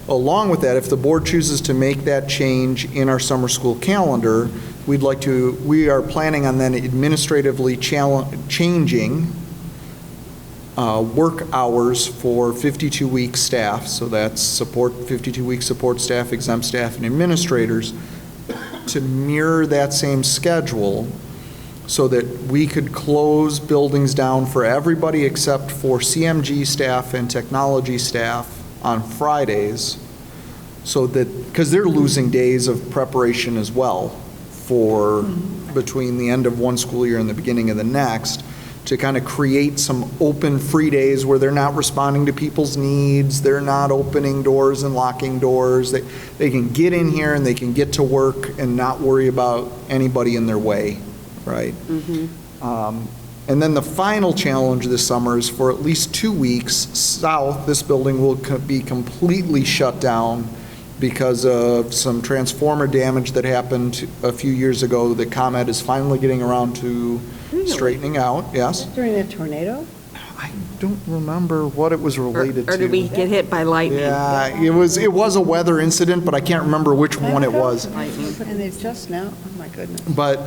Along with that, if the board chooses to make that change in our summer school calendar, we are planning on then administratively changing work hours for 52-week staff, so that's 52-week support staff, exempt staff, and administrators, to mirror that same schedule so that we could close buildings down for everybody except for CMG staff and technology staff on Fridays, so that, because they're losing days of preparation as well for between the end of one school year and the beginning of the next, to kind of create some open free days where they're not responding to people's needs, they're not opening doors and locking doors, they can get in here and they can get to work and not worry about anybody in their way, right? And then the final challenge this summer is for at least 2 weeks south, this building will be completely shut down because of some transformer damage that happened a few years ago that ComEd is finally getting around to straightening out. Yes? During a tornado? I don't remember what it was related to. Or did we get hit by lightning? Yeah, it was a weather incident, but I can't remember which one it was. And it's just now, oh my goodness. But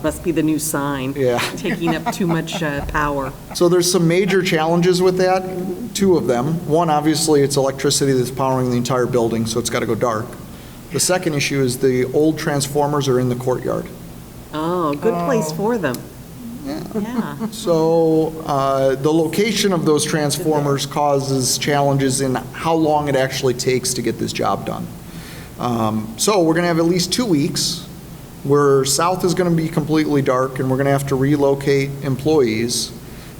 Must be the new sign. Yeah. Taking up too much power. so there's some major challenges with that, 2 of them. One, obviously, it's electricity that's powering the entire building, so it's got to go dark. The second issue is the old transformers are in the courtyard. Oh, good place for them. Yeah. So the location of those transformers causes challenges in how long it actually takes to get this job done. So we're going to have at least 2 weeks where south is going to be completely dark and we're going to have to relocate employees.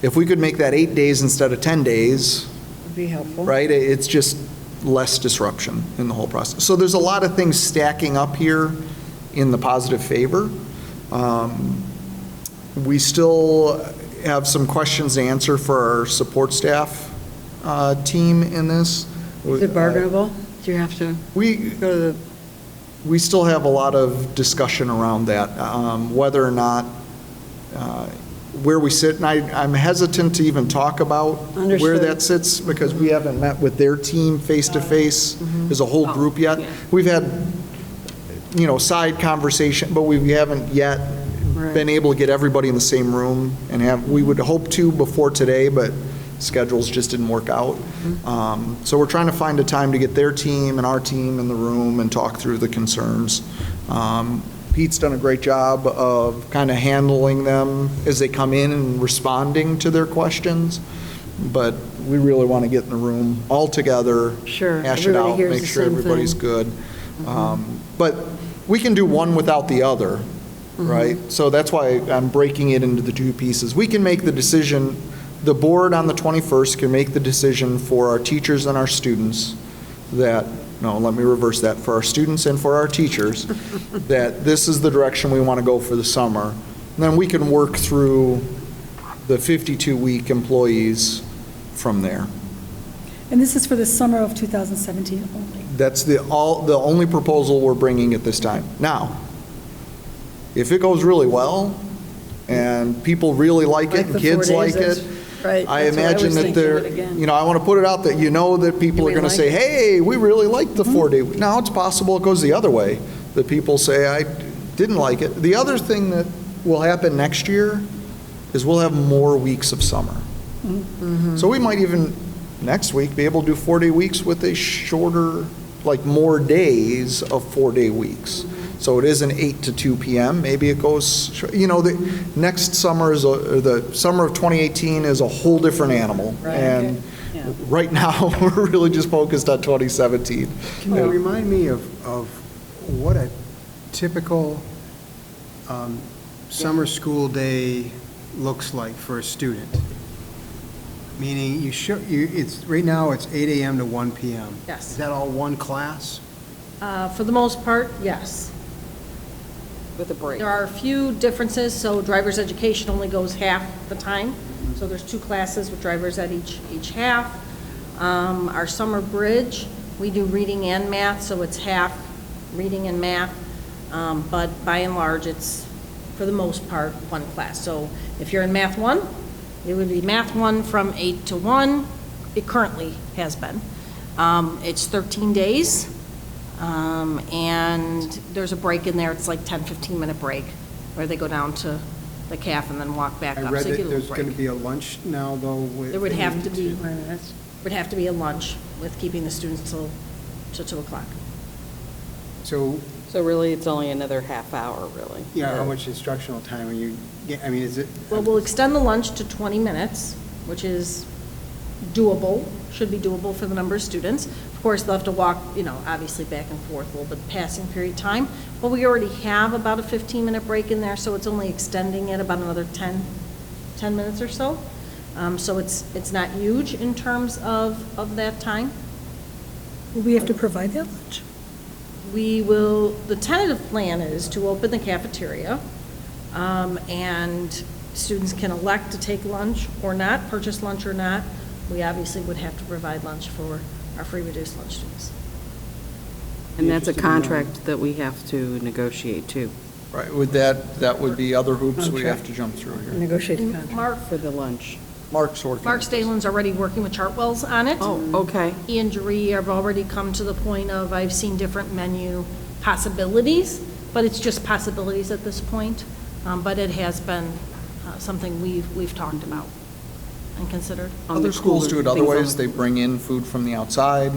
If we could make that 8 days instead of 10 days, Would be helpful. right? It's just, less disruption in the whole process. So there's a lot of things stacking up here in the positive favor. We still have some questions to answer for our support staff team in this. Is it bargainable? Do you have to go to the? We still have a lot of discussion around that, whether or not, where we sit, and I'm hesitant to even talk about where Understood. that sits, because we haven't met with their team face-to-face as a whole group yet. We've had, side conversation, but we haven't yet been able to get everybody in the same room and we would hope to before today, but schedules just didn't work out. So we're trying to find a time to get their team and our team in the room and talk through the concerns. Pete's done a great job of kind of handling them as they come in and responding to their questions, but we really want to get in the room all together, hash it out, make sure everybody's good. But we can do one without the other, right? So that's why I'm breaking it into the two pieces. We can make the decision, the board on the 21st can make the decision for our teachers and our students that, no, let me reverse that, for our students and for our teachers, that this is the direction we want to go for the summer. And then we can work through the 52-week employees from there. And this is for the summer of 2017 only? That's the only proposal we're bringing at this time. Now, if it goes really well and people really like it and kids like it, I imagine that they're, I want to put it out that that people are going to say, hey, we really like the 4-day week. Now, it's possible it goes the other way, that people say, I didn't like it. The other thing that will happen next year is we'll have more weeks of summer. So we might even, next week, be able to do 4-day weeks with a shorter, like more days of 4-day weeks. So it isn't 8 to 2 p.m. Maybe it goes, the next summer the summer of 2018 is a whole different animal. And right now, we're really just focused on 2017. Can you remind me of what a typical summer school day looks like for a student? Meaning right now it's 8 a.m. to 1 p.m. Yes. Is that all one class? For the most part, yes. With a break. There are a few differences, so driver's education only goes half the time. So there's 2 classes with drivers at each half. Our summer bridge, we do reading and math, so it's half reading and math. But by and large, it's, for the most part, one class. So if you're in Math 1, it would be Math 1 from 8 to 1. It currently has been. It's 13 days. And there's a break in there, it's like 10, 15-minute break, where they go down to the CAF and then walk back up. I read So you that get a there's little going to break. be a lunch now, though, with. There would have to be a lunch with keeping the students till 2 o'clock. So really, it's only another half hour, really. Yeah, how much instructional time are you, is it? Well, we'll extend the lunch to 20 minutes, which is doable, should be doable for the number of students. Of course, they'll have to walk, obviously back and forth a little bit passing period of time. But we already have about a 15-minute break in there, so it's only extending it about another 10 minutes or so. So it's not huge in terms of that time. Will we have to provide that lunch? We will, the tentative plan is to open the cafeteria, and students can elect to take lunch or not, purchase lunch or not. We obviously would have to provide lunch for our free reduced lunch students. And that's a contract that we have to negotiate too. Right, with that would be other hoops we have to jump through here. Negotiate the contract. Mark, For the lunch. Mark's working. Mark Stalin's already working with Chartwell's on it. Oh, okay. He and Jeree have already come to the point of, I've seen different menu possibilities, but it's just possibilities at this point. But it has been something we've talked about and considered. Other schools do it other ways. They bring in food from the outside.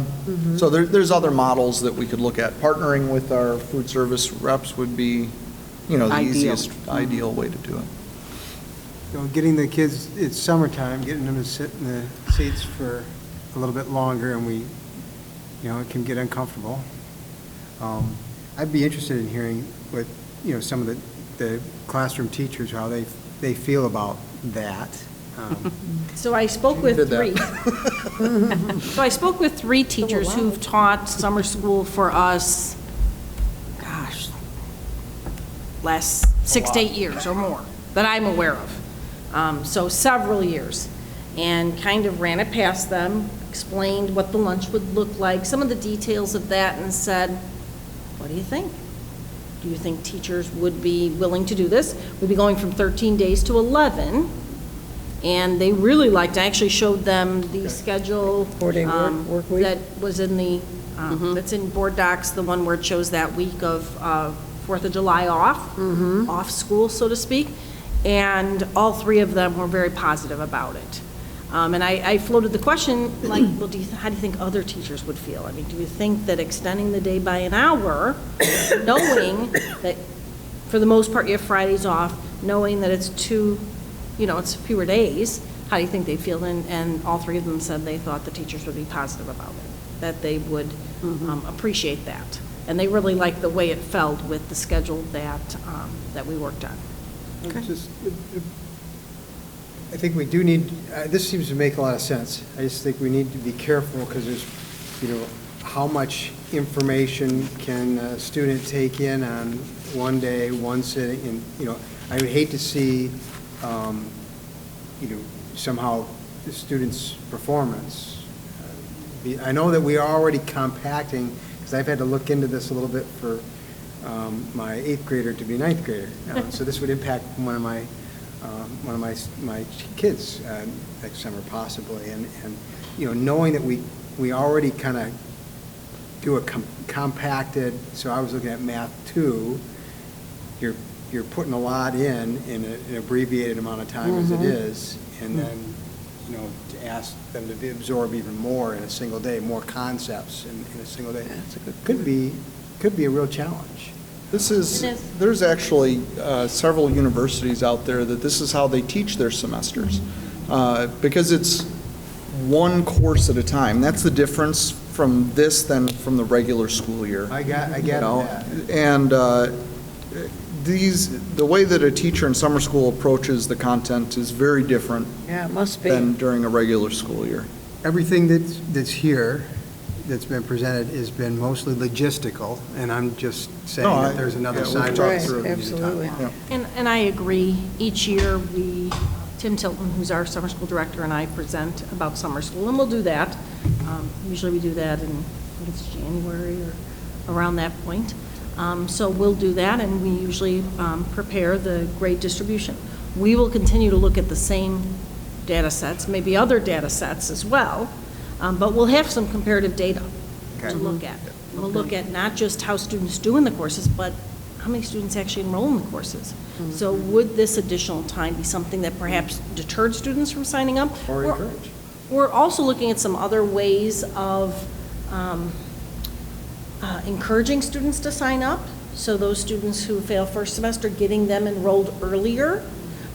So there's other models that we could look at. Partnering with our food service reps would be, the easiest, ideal way to do it. Getting the kids, it's summertime, getting them to sit in the seats for a little bit longer, and it can get uncomfortable. I'd be interested in hearing what, some of the classroom teachers, how they feel about that. So I spoke with Did that. three. So I spoke with three teachers who've taught summer school for us, gosh, last 6 to 8 years or more that I'm aware of. So several years. And kind of ran it past them, explained what the lunch would look like, some of the details of that, and said, what do you think? Do you think teachers would be willing to do this? We'd be going from 13 days to 11. And they really liked, I actually showed them the schedule. 4-day work week? That was in the, that's in board docs, the one where it shows that week of 4th of July off school, so to speak. And all three of them were very positive about it. And I floated the question, like, well, how do you think other teachers would feel? I mean, do you think that extending the day by an hour, knowing that for the most part you have Fridays off, knowing that it's it's fewer days, how do you think they feel? And all three of them said they thought the teachers would be positive about it, that they would appreciate that. And they really liked the way it felt with the schedule that we worked on. I think we do need, this seems to make a lot of sense. I just think we need to be careful because there's, how much information can a student take in on one day, one sitting, and, I would hate to see, somehow the student's performance. I know that we are already compacting, because I've had to look into this a little bit for my 8th grader to be 9th grader. So this would impact one of my kids next summer possibly, and knowing that we already kind of do a compacted. So I was looking at math 2. You're putting a lot in an abbreviated amount of time as it is, and then to ask them to absorb even more in a single day, more concepts in a single day, could be a real challenge. There's actually several universities out there that this is how they teach their semesters, because it's one course at a time. That's the difference from this than from the regular school year. I get that. And the way that a teacher in summer school approaches the content is very different Yeah, it must be. than during a regular school year. Everything that's here, that's been presented, has been mostly logistical, and I'm just saying that there's another side to it. Right, absolutely. And I agree. Each year, Tim Tilton, who's our summer school director, and I present about summer school, and we'll do that. Usually we do that in, I think it's January or around that point. So we'll do that, and we usually prepare the grade distribution. We will continue to look at the same data sets, maybe other data sets as well, but we'll have some comparative data to look at. We'll look at not just how students do in the courses, but how many students actually enroll in the courses. So would this additional time be something that perhaps deterred students from signing up? Or encourage. We're also looking at some other ways of encouraging students to sign up. So those students who fail first semester, getting them enrolled earlier.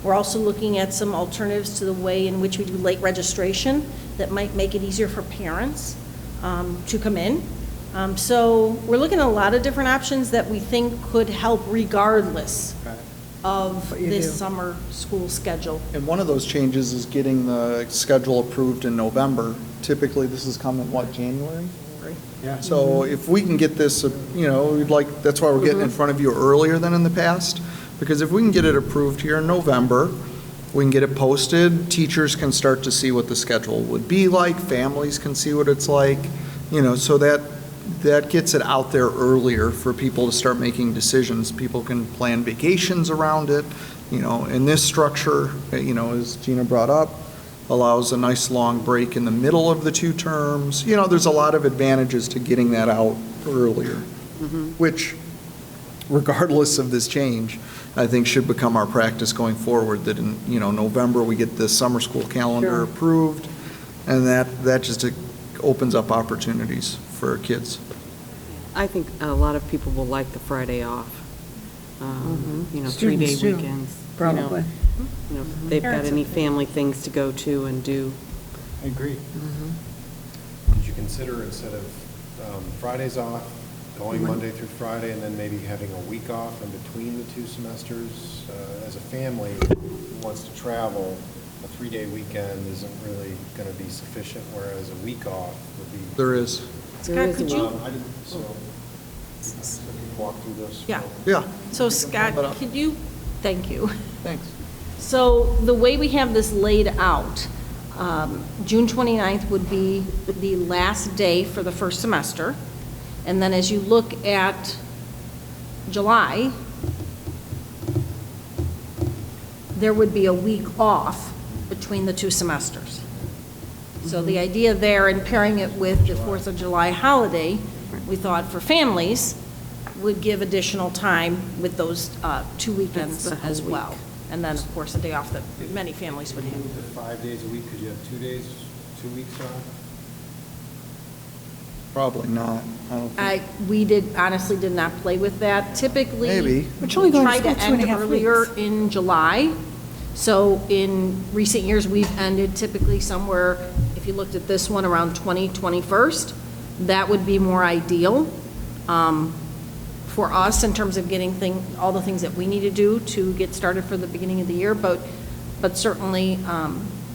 We're also looking at some alternatives to the way in which we do late registration that might make it easier for parents to come in. So we're looking at a lot of different options that we think could help regardless of this summer school schedule. And one of those changes is getting the schedule approved in November. Typically, this is coming, January? Yeah. So if we can get this, that's why we're getting in front of you earlier than in the past, because if we can get it approved here in November, we can get it posted, teachers can start to see what the schedule would be like, families can see what it's like, so that gets it out there earlier for people to start making decisions. People can plan vacations around it, in this structure, as Gina brought up, allows a nice long break in the middle of the 2 terms. There's a lot of advantages to getting that out earlier, which, regardless of this change, I think should become our practice going forward, that in, November we get the summer school calendar approved, and that just opens up opportunities for kids. I think a lot of people will like the Friday off. 3-day Students too, weekends. probably. If they've got any family things to go to and do. I agree. Did you consider, instead of Fridays off, going Monday through Friday, and then maybe having a week off in between the 2 semesters? As a family who wants to travel, a 3-day weekend isn't really going to be sufficient, whereas a week off would be. There is. Scott, could you? I didn't, so, walk through this. Yeah. Yeah. So Scott, could you, thank you. Thanks. So the way we have this laid out, June 29th would be the last day for the first semester. And then as you look at July, there would be a week off between the two semesters. So the idea there, in pairing it with the 4th of July holiday, we thought for families would give additional time with those 2 weekends That's the whole as week. well. And then, of course, a day off that many families would If you have. moved to 5 days a week, could you have 2 days, 2 weeks off? Probably not. I don't think. We honestly did not play with that. Typically, Maybe. We're only going to try to school 2.5 end earlier weeks. in July. So in recent years, we've ended typically somewhere, if you looked at this one, around 21st. That would be more ideal for us in terms of getting all the things that we need to do to get started for the beginning of the year. But certainly,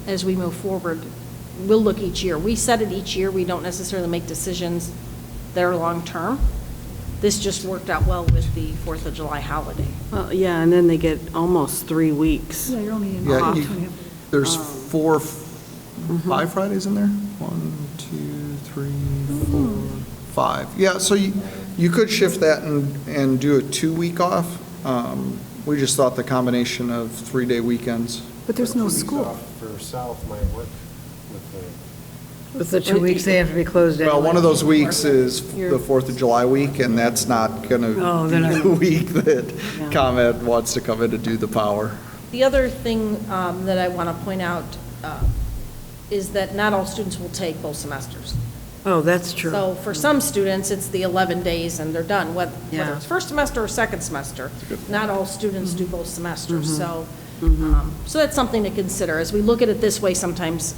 as we move forward, we'll look each year. We set it each year. We don't necessarily make decisions that are long-term. This just worked out well with the 4th of July holiday. Well, yeah, and then they get almost 3 weeks. Yeah, you're only in Yeah, off you- 2.5. There's 5 Fridays in there? 1, 2, 3, 4, 5. Yeah, so you could shift that and do a 2-week off. We just thought the combination of 3-day weekends. But there's no 2 weeks school. off for South might work with the. With the 2 weeks, they have to be closed down. Well, one of those weeks is the 4th of July week, and that's not going to Oh, they're be not- the week that ComEd wants to come in to do the power. The other thing that I want to point out is that not all students will take both semesters. Oh, that's true. So for some students, it's the 11 days and they're done, whether Yeah. it's first semester or second semester. Not all students do both semesters, so, so that's something to consider. As we look at it this way, sometimes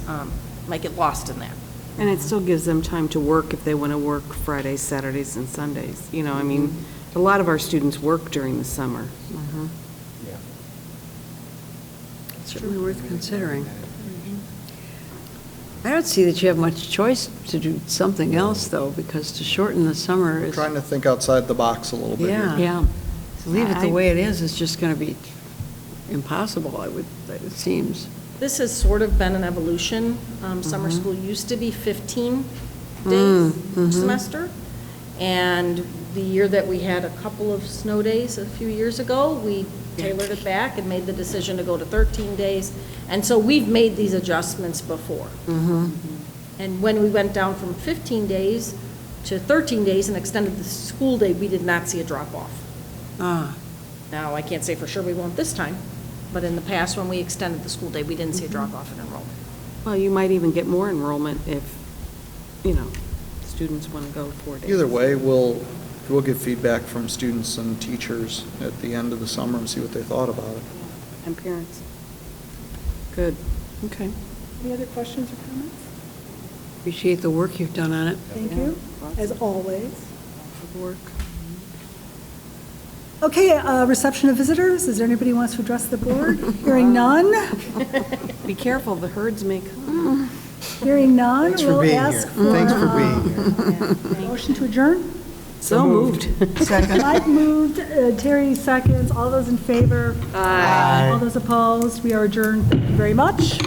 might get lost in that. And it still gives them time to work if they want to work Fridays, Saturdays, and Sundays. You know, I mean, a lot of our students work during the summer. Yeah. Certainly worth considering. I don't see that you have much choice to do something else, though, because to shorten the summer is, Trying to think outside the box a little bit here. yeah. To leave it the way it is just going to be impossible, it seems. This has sort of been an evolution. Summer school used to be 15 days per semester. And the year that we had a couple of snow days a few years ago, we tailored it back and made the decision to go to 13 days. And so we've made these adjustments before. And when we went down from 15 days to 13 days and extended the school day, we did not see a drop-off. Now, I can't say for sure we won't this time, but in the past, when we extended the school day, we didn't see a drop-off in enrollment. Well, you might even get more enrollment if, you know, students want to go 4 days. Either way, we'll get feedback from students and teachers at the end of the summer and see what they thought about it. And parents. Good, okay. Any other questions or comments? Appreciate the work you've done on it. Thank you, as always. Good work. Okay, reception of visitors. Is there anybody who wants to address the board? Hearing none. Be careful, the herds may come. Hearing none. Thanks for we'll being ask here. Thanks for being here. Motion to adjourn? So moved. Mike moved, Terry seconds. All those in favor? Aye. All those opposed? We are adjourned. Thank you very much.